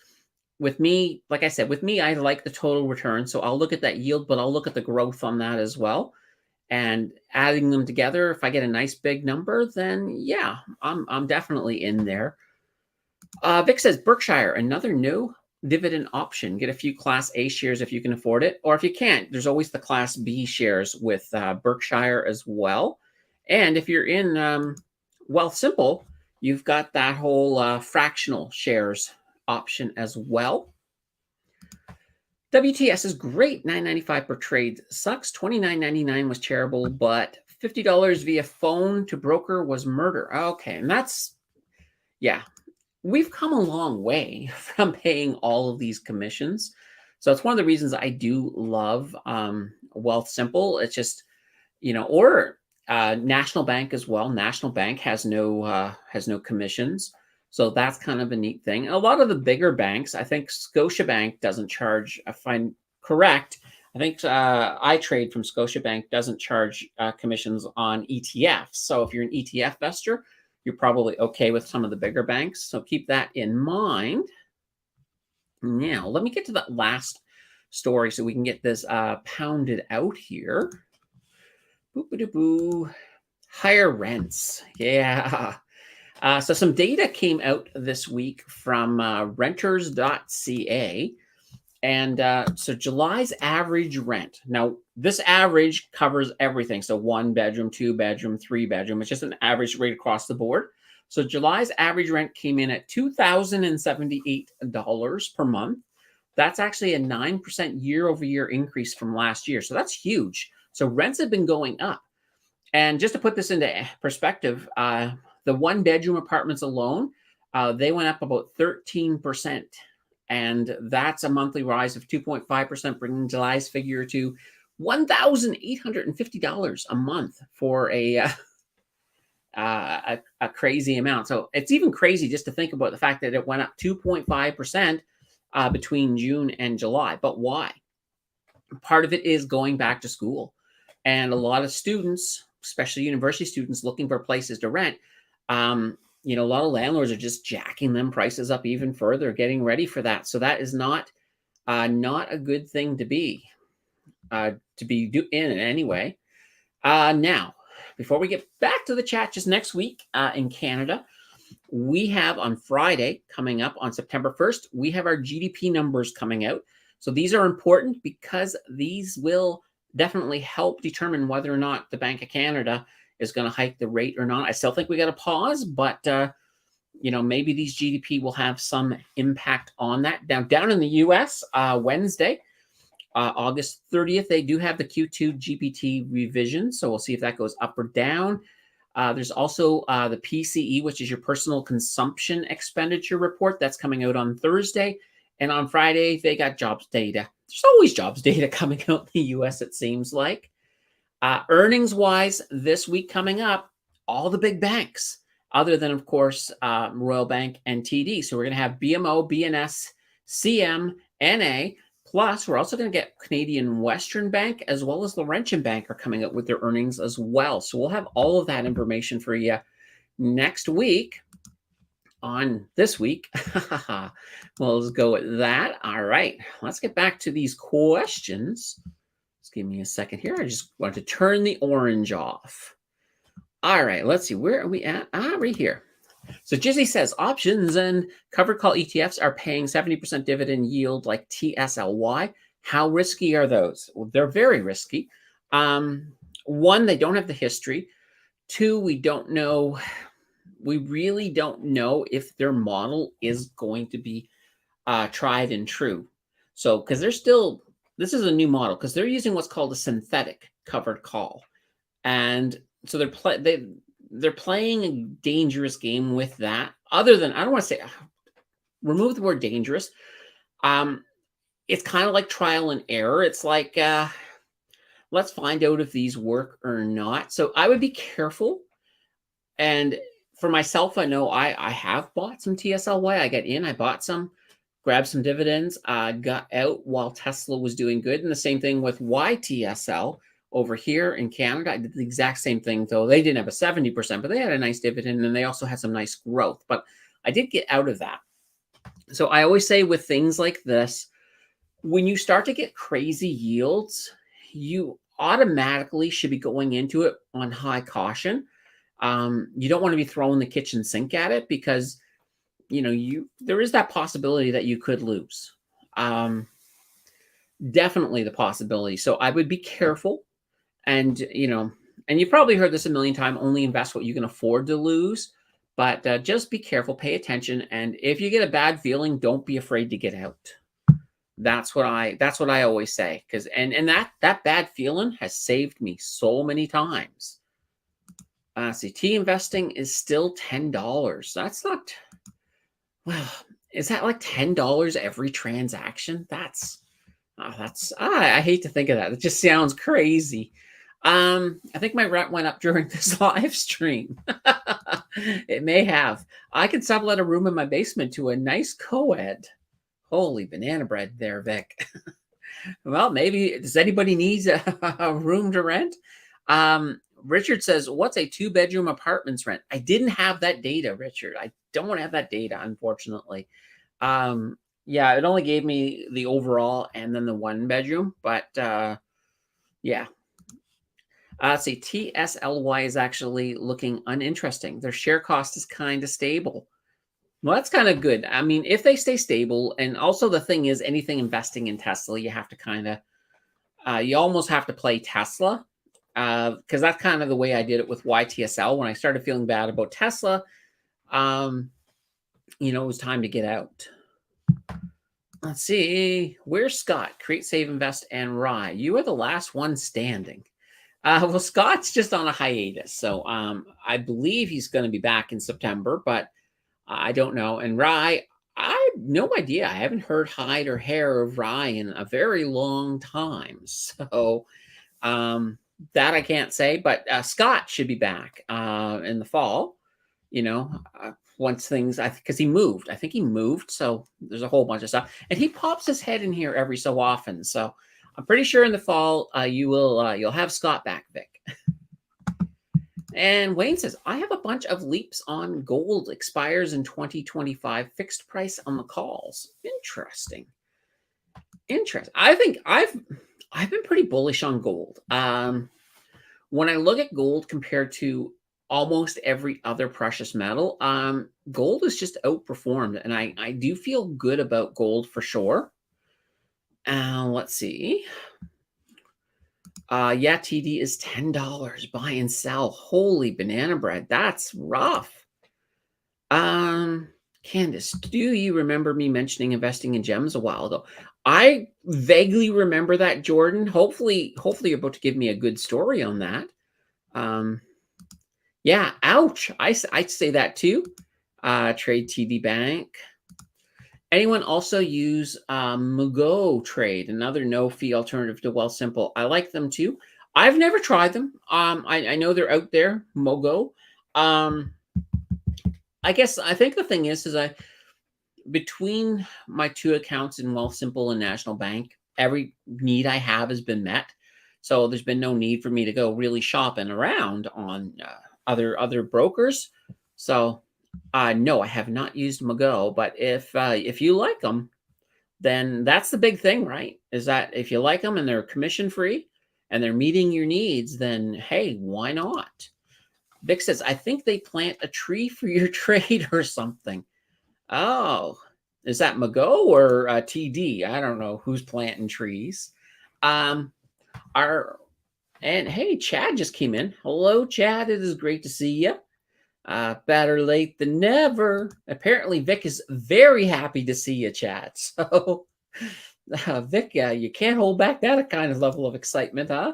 with me, like I said, with me, I like the total return. So I'll look at that yield, but I'll look at the growth on that as well. And adding them together, if I get a nice big number, then yeah, I'm definitely in there. Vic says Berkshire, another no dividend option. Get a few Class A shares if you can afford it, or if you can't, there's always the Class B shares with Berkshire as well. And if you're in Wealthsimple, you've got that whole fractional shares option as well. WTS is great, $9.95 per trade. Sucks, $29.99 was terrible, but $50 via phone to broker was murder. Okay, and that's, yeah, we've come a long way from paying all of these commissions. So it's one of the reasons I do love Wealthsimple. It's just, or National Bank as well. National Bank has no commissions. So that's kind of a neat thing. A lot of the bigger banks, I think Scotiabank doesn't charge, if I'm correct, I think iTrade from Scotiabank doesn't charge commissions on ETFs. So if you're an ETF investor, you're probably okay with some of the bigger banks. So keep that in mind. Now, let me get to that last story so we can get this pounded out here. Boop-a-doo-boo. Higher rents. Yeah. So some data came out this week from renters.ca. And so July's average rent. Now, this average covers everything. So 1 bedroom, 2 bedroom, 3 bedroom. It's just an average rate across the board. So July's average rent came in at $2,078 per month. That's actually a 9% year over year increase from last year. So that's huge. So rents have been going up. And just to put this into perspective, the 1 bedroom apartments alone, they went up about 13%. And that's a monthly rise of 2.5%, bringing July's figure to $1,850 a month for a crazy amount. So it's even crazy just to think about the fact that it went up 2.5% between June and July. But why? Part of it is going back to school. And a lot of students, especially university students looking for places to rent, a lot of landlords are just jacking them prices up even further, getting ready for that. So that is not a good thing to be in anyway. Now, before we get back to the chat, just next week in Canada, we have on Friday coming up on September 1st, we have our GDP numbers coming out. So these are important because these will definitely help determine whether or not the Bank of Canada is going to hike the rate or not. I still think we got to pause, but maybe these GDP will have some impact on that. Now, down in the U.S., Wednesday, August 30th, they do have the Q2 GPT revision, so we'll see if that goes up or down. There's also the PCE, which is your personal consumption expenditure report. That's coming out on Thursday. And on Friday, they got jobs data. There's always jobs data coming out in the U.S., it seems like. Earnings-wise, this week coming up, all the big banks, other than, of course, Royal Bank and TD. So we're going to have BMO, BNS, CM, NA, plus we're also going to get Canadian Western Bank as well as Laurentian Bank are coming up with their earnings as well. So we'll have all of that information for you next week on this week. Well, let's go with that. All right, let's get back to these questions. Give me a second here. I just want to turn the orange off. All right, let's see. Where are we at? Right here. So Jizzy says options and covered call ETFs are paying 70% dividend yield like TSLY. How risky are those? Well, they're very risky. One, they don't have the history. Two, we don't know. We really don't know if their model is going to be tried and true. So, because they're still... This is a new model because they're using what's called a synthetic covered call. And so they're playing a dangerous game with that. Other than, I don't want to say, remove the word dangerous. It's kind of like trial and error. It's like, let's find out if these work or not. So I would be careful. And for myself, I know I have bought some TSLY. I got in, I bought some grabbed some dividends, got out while Tesla was doing good. And the same thing with YTSL over here in Canada. I did the exact same thing, though they didn't have a 70%, but they had a nice dividend and they also had some nice growth. But I did get out of that. So I always say with things like this, when you start to get crazy yields, you automatically should be going into it on high caution. You don't want to be throwing the kitchen sink at it because there is that possibility that you could lose. Definitely the possibility. So I would be careful, and you've probably heard this a million times, only invest what you can afford to lose, but just be careful, pay attention. And if you get a bad feeling, don't be afraid to get out. That's what I always say. And that bad feeling has saved me so many times. T investing is still $10. That's not, well, is that like $10 every transaction? I hate to think of that. It just sounds crazy. I think my rent went up during this live stream. It may have. I could sublet a room in my basement to a nice co-ed. Holy banana bread there, Vic. Well, maybe, does anybody need a room to rent? Richard says, what's a 2-bedroom apartment's rent? I didn't have that data, Richard. I don't have that data, unfortunately. Yeah, it only gave me the overall and then the 1-bedroom, but yeah. Let's see, TSLY is actually looking uninteresting. Their share cost is kind of stable. Well, that's kind of good. I mean, if they stay stable, and also the thing is, anything investing in Tesla, you have to kind of, you almost have to play Tesla, because that's kind of the way I did it with YTSL. When I started feeling bad about Tesla, it was time to get out. Let's see. Where's Scott? Create, Save, Invest, and Rye. You are the last one standing. Well, Scott's just on a hiatus, so I believe he's going to be back in September, but I don't know. And Rye, I have no idea. I haven't heard hide or hair of Rye in a very long time. So that I can't say. But Scott should be back in the fall, once things, because he moved. I think he moved. So there's a whole bunch of stuff. And he pops his head in here every so often. So I'm pretty sure in the fall you'll have Scott back, Vic. And Wayne says, I have a bunch of leaps on gold, expires in 2025, fixed price on the calls. Interesting. I think I've been pretty bullish on gold. When I look at gold compared to almost every other precious metal, gold is just outperformed, and I do feel good about gold for sure. Let's see. Yeah, TD is $10. Buy and sell. Holy banana bread. That's rough. Candace, do you remember me mentioning investing in gems a while ago? I vaguely remember that, Jordan. Hopefully you're about to give me a good story on that. Yeah, ouch. I'd say that too. Trade TD Bank. Anyone also use Mugo Trade, another no-fee alternative to Wealthsimple? I like them too. I've never tried them. I know they're out there, Mogo. I think the thing is between my 2 accounts in Wealthsimple and National Bank, every need I have has been met. So there's been no need for me to go really shopping around on other brokers. So no, I have not used Mago, but if you like them, then that's the big thing, right? Is that if you like them and they're commission free and they're meeting your needs, then hey, why not? Vic says, I think they plant a tree for your trade or something. Oh, is that Mago or TD? I don't know who's planting trees. And hey, Chad just came in. Hello, Chad. It is great to see you. Better late than never. Apparently, Vic is very happy to see you, Chad. So, Vic, you can't hold back that kind of level of excitement, huh?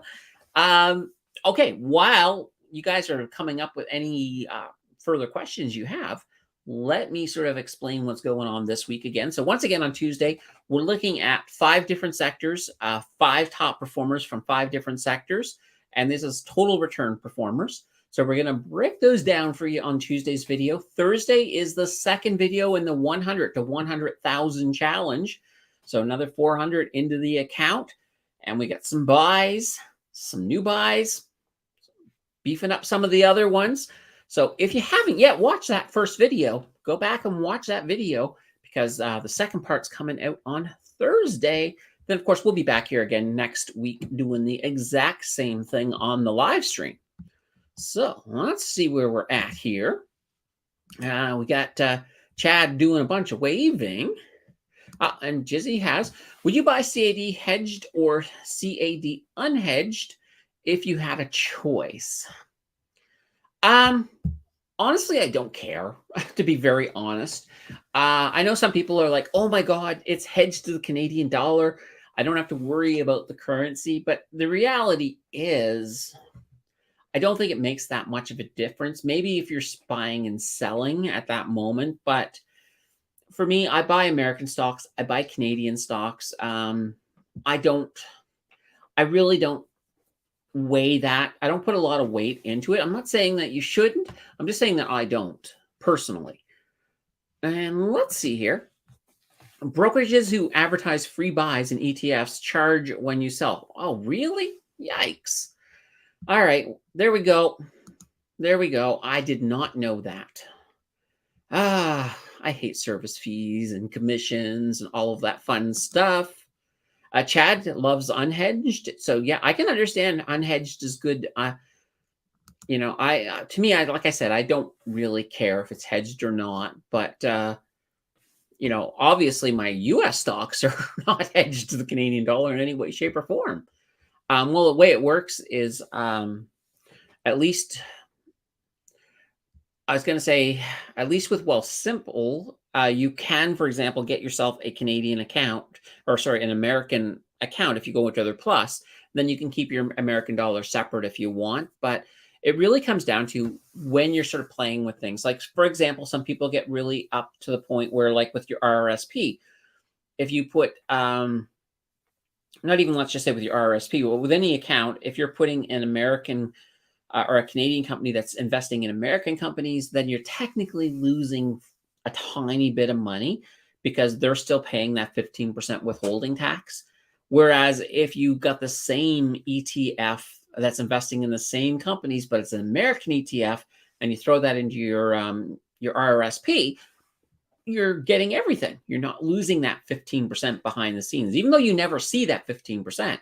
Okay, while you guys are coming up with any further questions you have, let me sort of explain what's going on this week again. So once again, on Tuesday, we're looking at 5 different sectors, 5 top performers from 5 different sectors, and this is total return performers. So we're going to break those down for you on Tuesday's video. Thursday is the second video in the 100 to 100,000 challenge. So another 400 into the account. And we got some buys, some new buys, beefing up some of the other ones. So if you haven't yet watched that first video, go back and watch that video because the second part's coming out on Thursday. Then, of course, we'll be back here again next week doing the exact same thing on the live stream. So let's see where we're at here. We got Chad doing a bunch of waving. And Jizzy has, would you buy CAD hedged or CAD unhedged if you had a choice? Honestly, I don't care, to be very honest. I know some people are like, oh my God, it's hedged to the Canadian dollar. I don't have to worry about the currency. But the reality is, I don't think it makes that much of a difference. Maybe if you're buying and selling at that moment. But for me, I buy American stocks. I buy Canadian stocks. I really don't weigh that. I don't put a lot of weight into it. I'm not saying that you shouldn't. I'm just saying that I don't personally. And let's see here. Brokerages who advertise free buys in ETFs charge when you sell. Oh, really? Yikes. All right, there we go. There we go. I did not know that. I hate service fees and commissions and all of that fun stuff. Chad loves unhedged. So yeah, I can understand unhedged is good. To me, like I said, I don't really care if it's hedged or not, but obviously my US stocks are not hedged to the Canadian dollar in any way, shape, or form. Well, the way it works is at least I was going to say, at least with Wealthsimple, you can, for example, get yourself a Canadian account, an American account. If you go into their Plus, then you can keep your American dollar separate if you want. But it really comes down to when you're sort of playing with things. Like, for example, some people get really up to the point where, like with your RRSP, if you put, not even let's just say with your RRSP, well, with any account, if you're putting an American or a Canadian company that's investing in American companies, then you're technically losing a tiny bit of money because they're still paying that 15% withholding tax. Whereas if you got the same ETF that's investing in the same companies, but it's an American ETF, and you throw that into your RRSP, you're getting everything. You're not losing that 15% behind the scenes, even though you never see that 15%.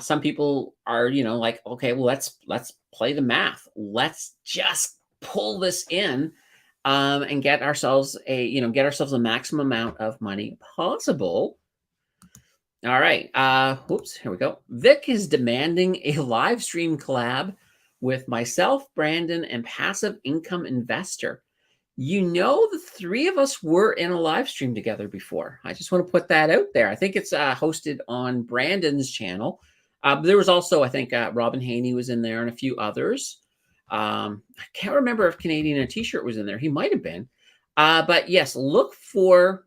Some people are, like, okay, well, let's play the math. Let's just pull this in and get ourselves a maximum amount of money possible. All right. Here we go. Vic is demanding a live stream collab with myself, Brandon, and Passive Income Investor. The three of us were in a live stream together before. I just want to put that out there. I think it's hosted on Brandon's channel. There was also, I think, Robin Haney was in there and a few others. I can't remember if Canadian a T-shirt was in there. He might have been. But yes, look for,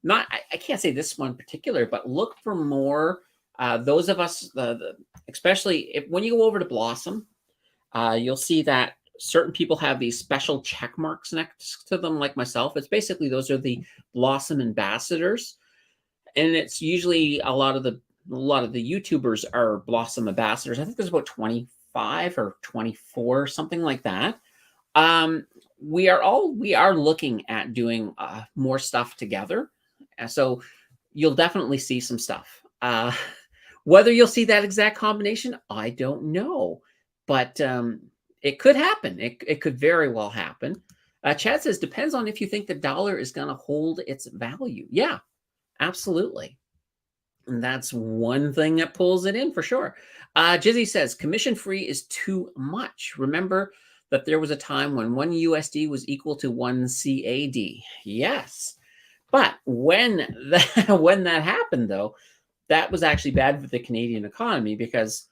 I can't say this one particular, but look for more. Those of us, especially when you go over to Blossom, you'll see that certain people have these special check marks next to them, like myself. It's basically those are the Blossom ambassadors, and it's usually a lot of the YouTubers are Blossom ambassadors. I think there's about 25 or 24, something like that. We are looking at doing more stuff together, so you'll definitely see some stuff. Whether you'll see that exact combination, I don't know, but it could happen. It could very well happen. Chad says, depends on if you think the dollar is going to hold its value. Yeah, absolutely. And that's one thing that pulls it in for sure. Jizzy says, commission free is too much. Remember that there was a time when 1 USD was equal to 1 CAD. Yes. But when that happened, though, that was actually bad for the Canadian economy because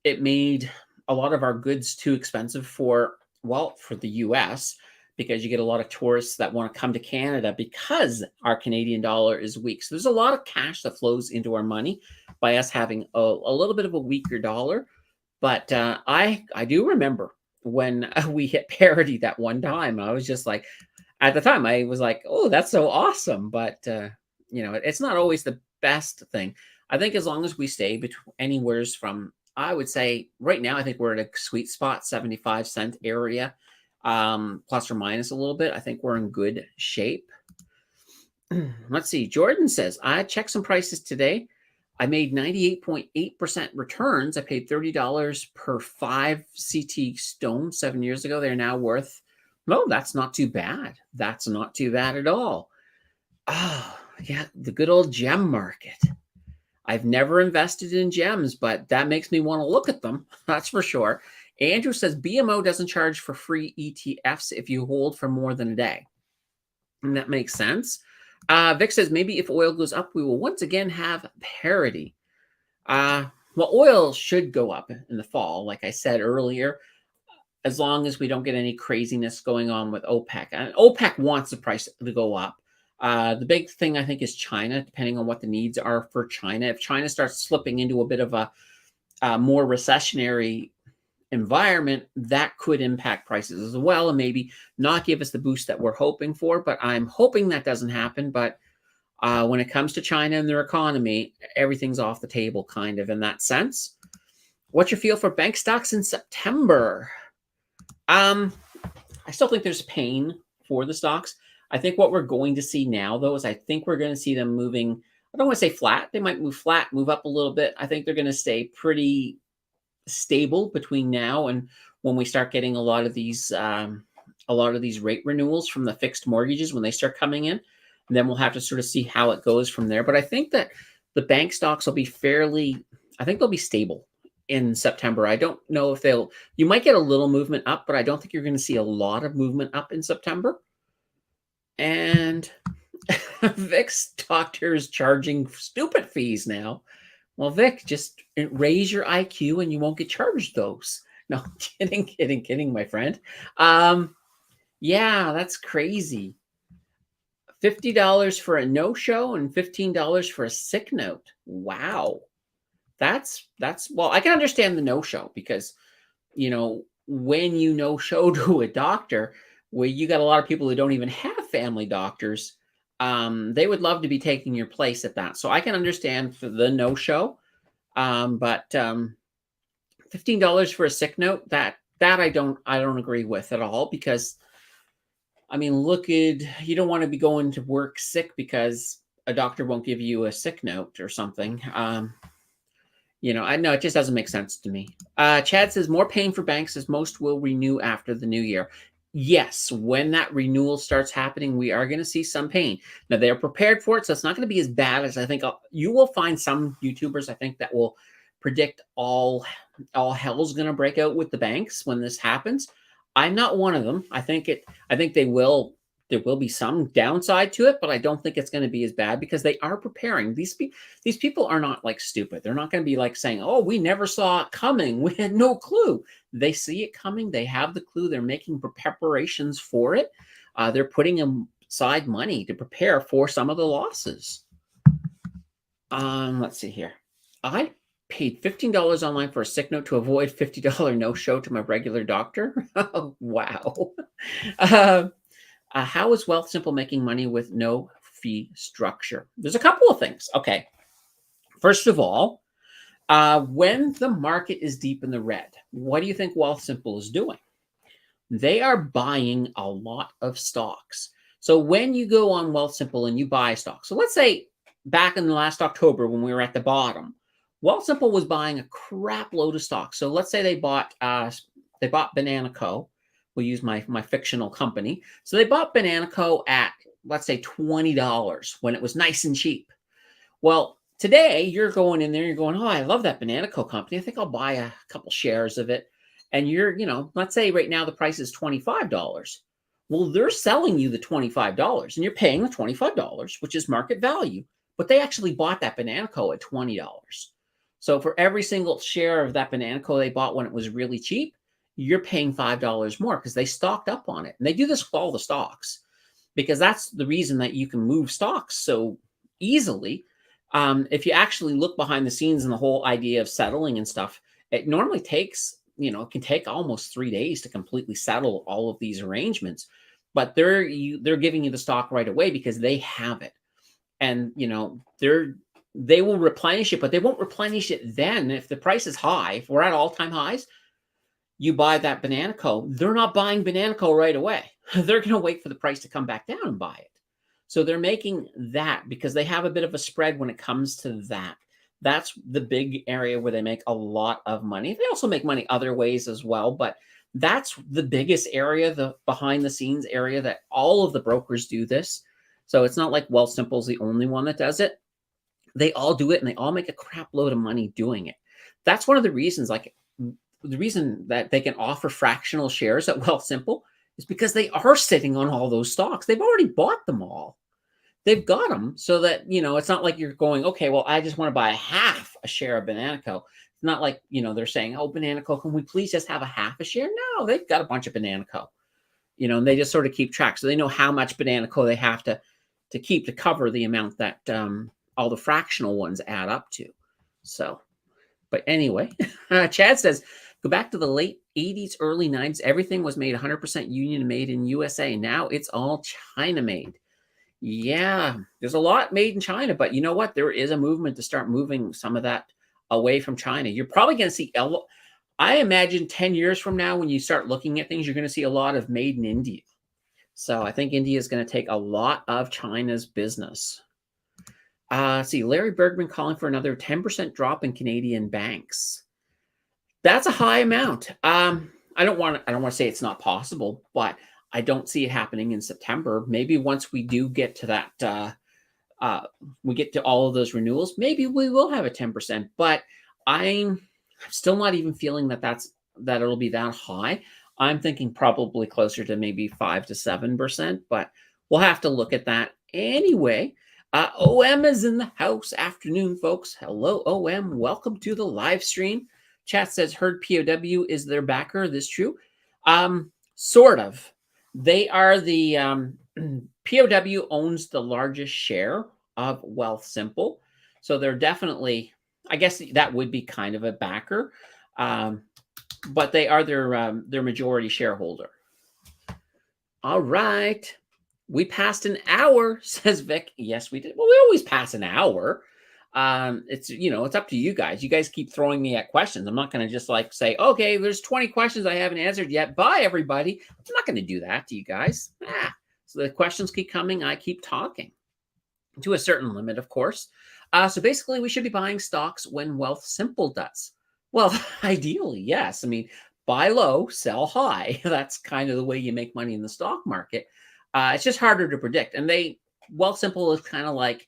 it made a lot of our goods too expensive for the US, because you get a lot of tourists that want to come to Canada because our Canadian dollar is weak. So there's a lot of cash that flows into our money by us having a little bit of a weaker dollar. But I do remember when we hit parity that one time. I was just like, at the time, I was like, oh, that's so awesome. But, it's not always the best thing. I think as long as we stay between anywheres from, I would say right now, I think we're at a sweet spot, 75-cent area, plus or minus a little bit. I think we're in good shape. Let's see. Jordan says, I checked some prices today. I made 98.8% returns. I paid $30 per 5 CT stone 7 years ago. They're now worth, well, that's not too bad. That's not too bad at all. Oh, yeah, the good old gem market. I've never invested in gems, but that makes me want to look at them. That's for sure. Andrew says BMO doesn't charge for free ETFs if you hold for more than a day. And that makes sense. Vic says maybe if oil goes up, we will once again have parity. Well, oil should go up in the fall, like I said earlier, as long as we don't get any craziness going on with OPEC. And OPEC wants the price to go up. The big thing, I think, is China, depending on what the needs are for China. If China starts slipping into a bit of a more recessionary environment, that could impact prices as well and maybe not give us the boost that we're hoping for. But I'm hoping that doesn't happen. But when it comes to China and their economy, everything's off the table, kind of in that sense. What's your feel for bank stocks in September? I still think there's pain for the stocks. I think what we're going to see now, though, is I think we're going to see them moving. I don't want to say flat. They might move flat, move up a little bit. I think they're going to stay pretty stable between now and when we start getting a lot of these rate renewals from the fixed mortgages when they start coming in. And then we'll have to sort of see how it goes from there. But I think that the bank stocks will be they'll be stable in September. I don't know if you might get a little movement up, but I don't think you're going to see a lot of movement up in September. And Vic's doctor is charging stupid fees now. Well, Vic, just raise your IQ and you won't get charged those. No, kidding, my friend. Yeah, that's crazy. $50 for a no-show and $15 for a sick note. Wow. That's well, I can understand the no-show because, when you no-show to a doctor, where you got a lot of people who don't even have family doctors, they would love to be taking your place at that. So I can understand for the no-show, but $15 for a sick note, that I don't agree with at all because, I mean, you don't want to be going to work sick because a doctor won't give you a sick note or something. I know it just doesn't make sense to me. Chad says more pain for banks as most will renew after the new year. Yes, when that renewal starts happening, we are going to see some pain. Now, they're prepared for it, so it's not going to be as bad as I think. You will find some YouTubers, I think, that will predict all hell's going to break out with the banks when this happens. I'm not one of them. I think there will be some downside to it, but I don't think it's going to be as bad because they are preparing. These people are not like stupid. They're not going to be like saying, oh, we never saw it coming. We had no clue. They see it coming. They have the clue. They're making preparations for it. They're putting aside money to prepare for some of the losses. Let's see here. I paid $15 online for a sick note to avoid $50 no-show to my regular doctor. Oh, wow. How is Wealthsimple making money with no fee structure? There's a couple of things. Okay. First of all, when the market is deep in the red, what do you think Wealthsimple is doing? They are buying a lot of stocks. So when you go on Wealthsimple and you buy stocks, so let's say back in the last October when we were at the bottom, Wealthsimple was buying a crap load of stocks. So let's say they bought Banana Co. We'll use my fictional company. So they bought Banana Co. at, let's say, $20 when it was nice and cheap. Well, today you're going in there, you're going, oh, I love that Banana Co. company. I think I'll buy a couple shares of it. And let's say right now the price is $25. Well, they're selling you the $25 and you're paying the $25, which is market value. But they actually bought that Banana Co. at $20. So for every single share of that Banana Co. they bought when it was really cheap, you're paying $5 more because they stocked up on it. And they do this with all the stocks because that's the reason that you can move stocks so easily. If you actually look behind the scenes and the whole idea of settling and stuff, it normally takes it can take almost 3 days to completely settle all of these arrangements. But they're giving you the stock right away because they have it, and they will replenish it, but they won't replenish it then if the price is high. If we're at all-time highs, you buy that Banana Co. They're not buying Banana Co. right away. They're going to wait for the price to come back down and buy it. So they're making that because they have a bit of a spread when it comes to that. That's the big area where they make a lot of money. They also make money other ways as well, but that's the biggest area, the behind the scenes area that all of the brokers do this. So it's not like Wealthsimple's the only one that does it. They all do it and they all make a crap load of money doing it. That's one of the reasons, like the reason that they can offer fractional shares at Wealthsimple is because they are sitting on all those stocks. They've already bought them all. They've got them so that, it's not like you're going, okay, well, I just want to buy half a share of Banana Co. It's not like, they're saying, oh, Banana Co., can we please just have a half a share? No, they've got a bunch of Banana Co. And they just sort of keep track. So they know how much Banana Co. they have to keep to cover the amount that all the fractional ones add up to. So, but anyway, Chad says, go back to the late 80s, early 90s. Everything was made 100% union made in USA. Now it's all China made. Yeah, there's a lot made in China, but you know what? There is a movement to start moving some of that away from China. You're probably going to see, I imagine 10 years from now, when you start looking at things, you're going to see a lot of made in India. So I think India is going to take a lot of China's business. See, Larry Bergman calling for another 10% drop in Canadian banks. That's a high amount. I don't want to say it's not possible, but I don't see it happening in September. Maybe once we do get to that, we get to all of those renewals, maybe we will have a 10%. But I'm still not even feeling that it'll be that high. I'm thinking probably closer to maybe 5 to 7%, but we'll have to look at that anyway. OM is in the house. Afternoon, folks. Hello, OM. Welcome to the live stream. Chat says heard POW is their backer. This true? Sort of. They are the POW owns the largest share of Wealthsimple, so they're definitely, I guess that would be kind of a backer, but they are their majority shareholder. All right. We passed an hour, says Vic. Yes, we did. Well, we always pass an hour. It's up to you guys. You guys keep throwing me at questions. I'm not going to just like say, okay, there's 20 questions I haven't answered yet. Bye, everybody. I'm not going to do that to you guys. So the questions keep coming. I keep talking to a certain limit, of course. So basically, we should be buying stocks when Wealthsimple does. Well, ideally, yes. I mean, buy low, sell high. That's kind of the way you make money in the stock market. It's just harder to predict. And Wealthsimple is kind of like,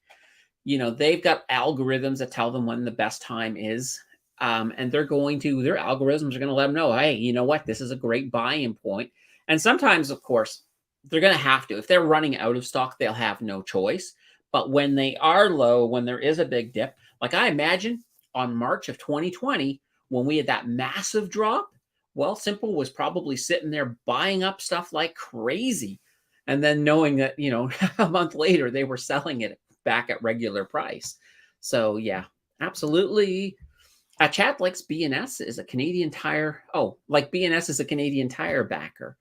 they've got algorithms that tell them when the best time is. And their algorithms are going to let them know, hey, you know what? This is a great buying point. And sometimes, of course, they're going to have to. If they're running out of stock, they'll have no choice. But when they are low, when there is a big dip, like I imagine on March of 2020, when we had that massive drop, Wealthsimple was probably sitting there buying up stuff like crazy. And then knowing that, a month later, they were selling it back at regular price. So, yeah, absolutely. Chat likes BNS is a Canadian Tire. Oh, like BNS is a Canadian Tire backer.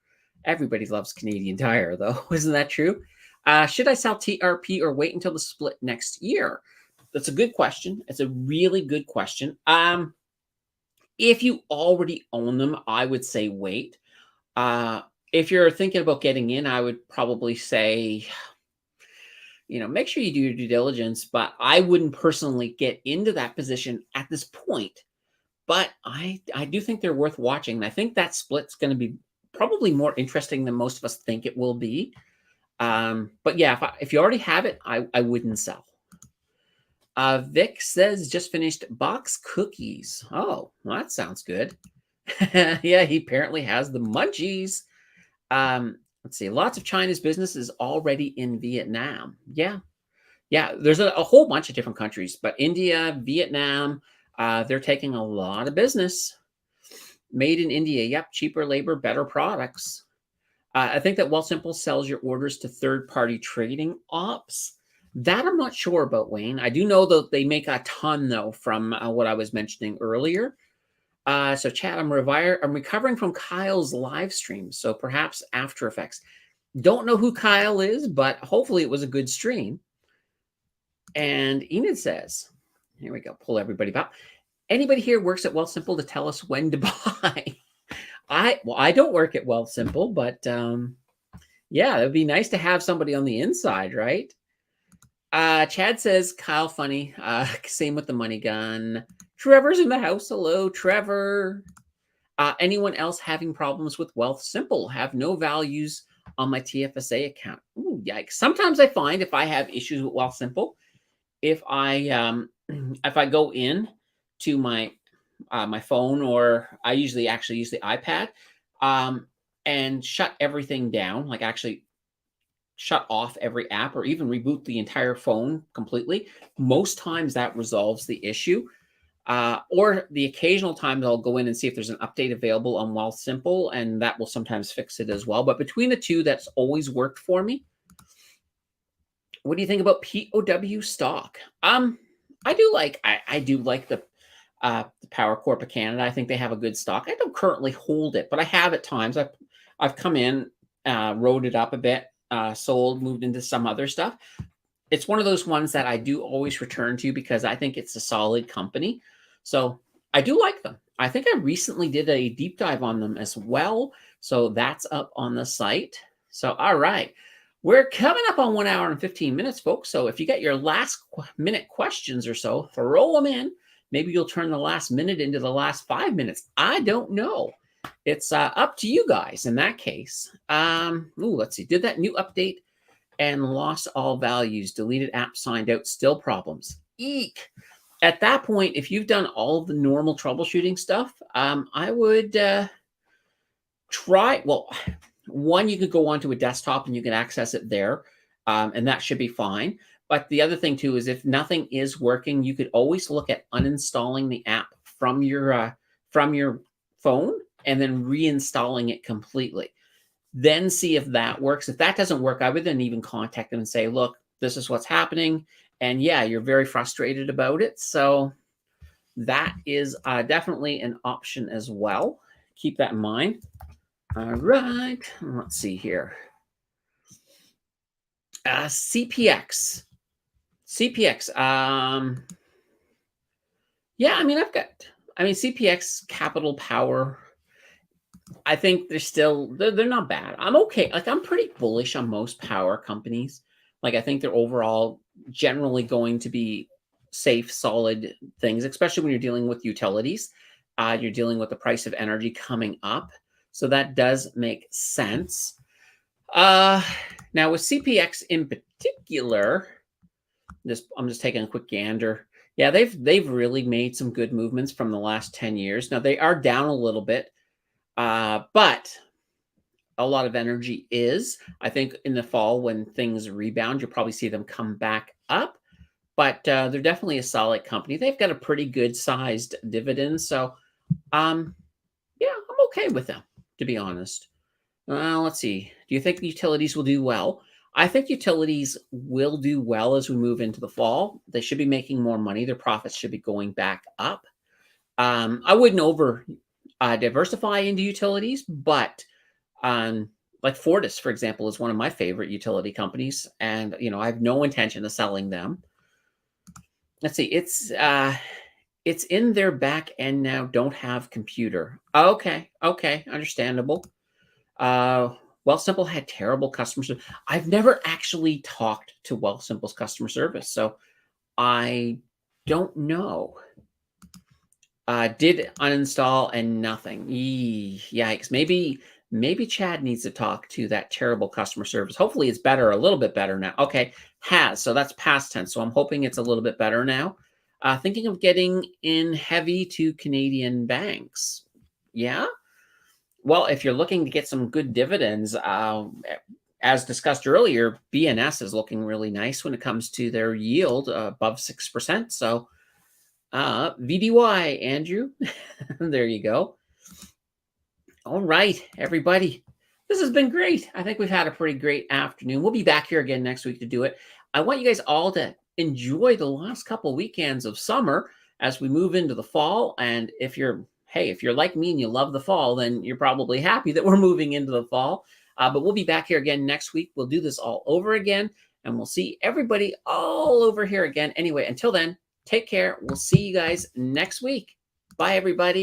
Everybody loves Canadian Tire, though. Isn't that true? Should I sell TRP or wait until the split next year? That's a good question. It's a really good question. If you already own them, I would say wait. If you're thinking about getting in, I would probably say, make sure you do your due diligence, but I wouldn't personally get into that position at this point. But I do think they're worth watching. And I think that split's going to be probably more interesting than most of us think it will be. But yeah, if you already have it, I wouldn't sell. Vic says just finished box cookies. Oh, well, that sounds good. Yeah, he apparently has the munchies. Let's see. Lots of China's business is already in Vietnam. Yeah. There's a whole bunch of different countries, but India, Vietnam, they're taking a lot of business. Made in India. Yep. Cheaper labor, better products. I think that Wealthsimple sells your orders to third-party trading ops. That I'm not sure about, Wayne. I do know that they make a ton, though, from what I was mentioning earlier. So chat, I'm recovering from Kyle's live stream, so perhaps After Effects. Don't know who Kyle is, but hopefully it was a good stream. And Enid says, here we go, pull everybody back. Anybody here works at Wealthsimple to tell us when to buy? I don't work at Wealthsimple, but yeah, it would be nice to have somebody on the inside, right? Chad says, Kyle funny. Same with the money gun. Trevor's in the house. Hello, Trevor. Anyone else having problems with Wealthsimple? Have no values on my TFSA account. Ooh, yikes. Sometimes I find if I have issues with Wealthsimple, if I go in to my my phone, or I usually actually use the iPad, and shut everything down, like actually shut off every app or even reboot the entire phone completely. Most times that resolves the issue. Or the occasional times I'll go in and see if there's an update available on Wealthsimple, and that will sometimes fix it as well. But between the two, that's always worked for me. What do you think about POW stock? I do like the Power Corp of Canada. I think they have a good stock. I don't currently hold it, but I have at times. I've come in, rode it up a bit, sold, moved into some other stuff. It's one of those ones that I do always return to because I think it's a solid company. So I do like them. I think I recently did a deep dive on them as well. So that's up on the site. So, all right. We're coming up on 1 hour and 15 minutes, folks. So if you get your last minute questions or so, throw them in. Maybe you'll turn the last minute into the last 5 minutes. I don't know. It's up to you guys in that case. Let's see. Did that new update and lost all values. Deleted app, signed out, still problems. Eek. At that point, if you've done all of the normal troubleshooting stuff, I would try. Well, one, you could go onto a desktop and you can access it there, and that should be fine. But the other thing too is if nothing is working, you could always look at uninstalling the app from your phone and then reinstalling it completely. Then see if that works. If that doesn't work, I would then even contact them and say, look, this is what's happening. And yeah, you're very frustrated about it. So that is definitely an option as well. Keep that in mind. All right. Let's see here. CPX. Yeah, I mean, CPX, Capital Power, I think they're not bad. I'm okay. Like, I'm pretty bullish on most power companies. Like, I think they're overall generally going to be safe, solid things, especially when you're dealing with utilities. You're dealing with the price of energy coming up. So that does make sense. Now with CPX in particular, I'm just taking a quick gander. Yeah, they've really made some good movements from the last 10 years. Now they are down a little bit, but a lot of energy is. I think in the fall when things rebound, you'll probably see them come back up. But they're definitely a solid company. They've got a pretty good sized dividend. So yeah, I'm okay with them, to be honest. Let's see. Do you think utilities will do well? I think utilities will do well as we move into the fall. They should be making more money. Their profits should be going back up. I wouldn't over diversify into utilities, but like Fortis, for example, is one of my favorite utility companies, and I have no intention of selling them. Let's see. It's in their back end now. Don't have computer. Okay, understandable. Wealthsimple had terrible customer service. I've never actually talked to Wealthsimple's customer service, so I don't know. Did uninstall and nothing. Yikes. Maybe Chad needs to talk to that terrible customer service. Hopefully it's better, a little bit better now. Okay, has. So that's past tense. So I'm hoping it's a little bit better now. Thinking of getting in heavy to Canadian banks. Yeah. Well, if you're looking to get some good dividends, as discussed earlier, BNS is looking really nice when it comes to their yield above 6%. So VDY, Andrew, there you go. All right, everybody. This has been great. I think we've had a pretty great afternoon. We'll be back here again next week to do it. I want you guys all to enjoy the last couple weekends of summer as we move into the fall. And if you're hey, if you're like me and you love the fall, then you're probably happy that we're moving into the fall. But we'll be back here again next week. We'll do this all over again, and we'll see everybody all over here again. Anyway, until then, take care. We'll see you guys next week. Bye, everybody.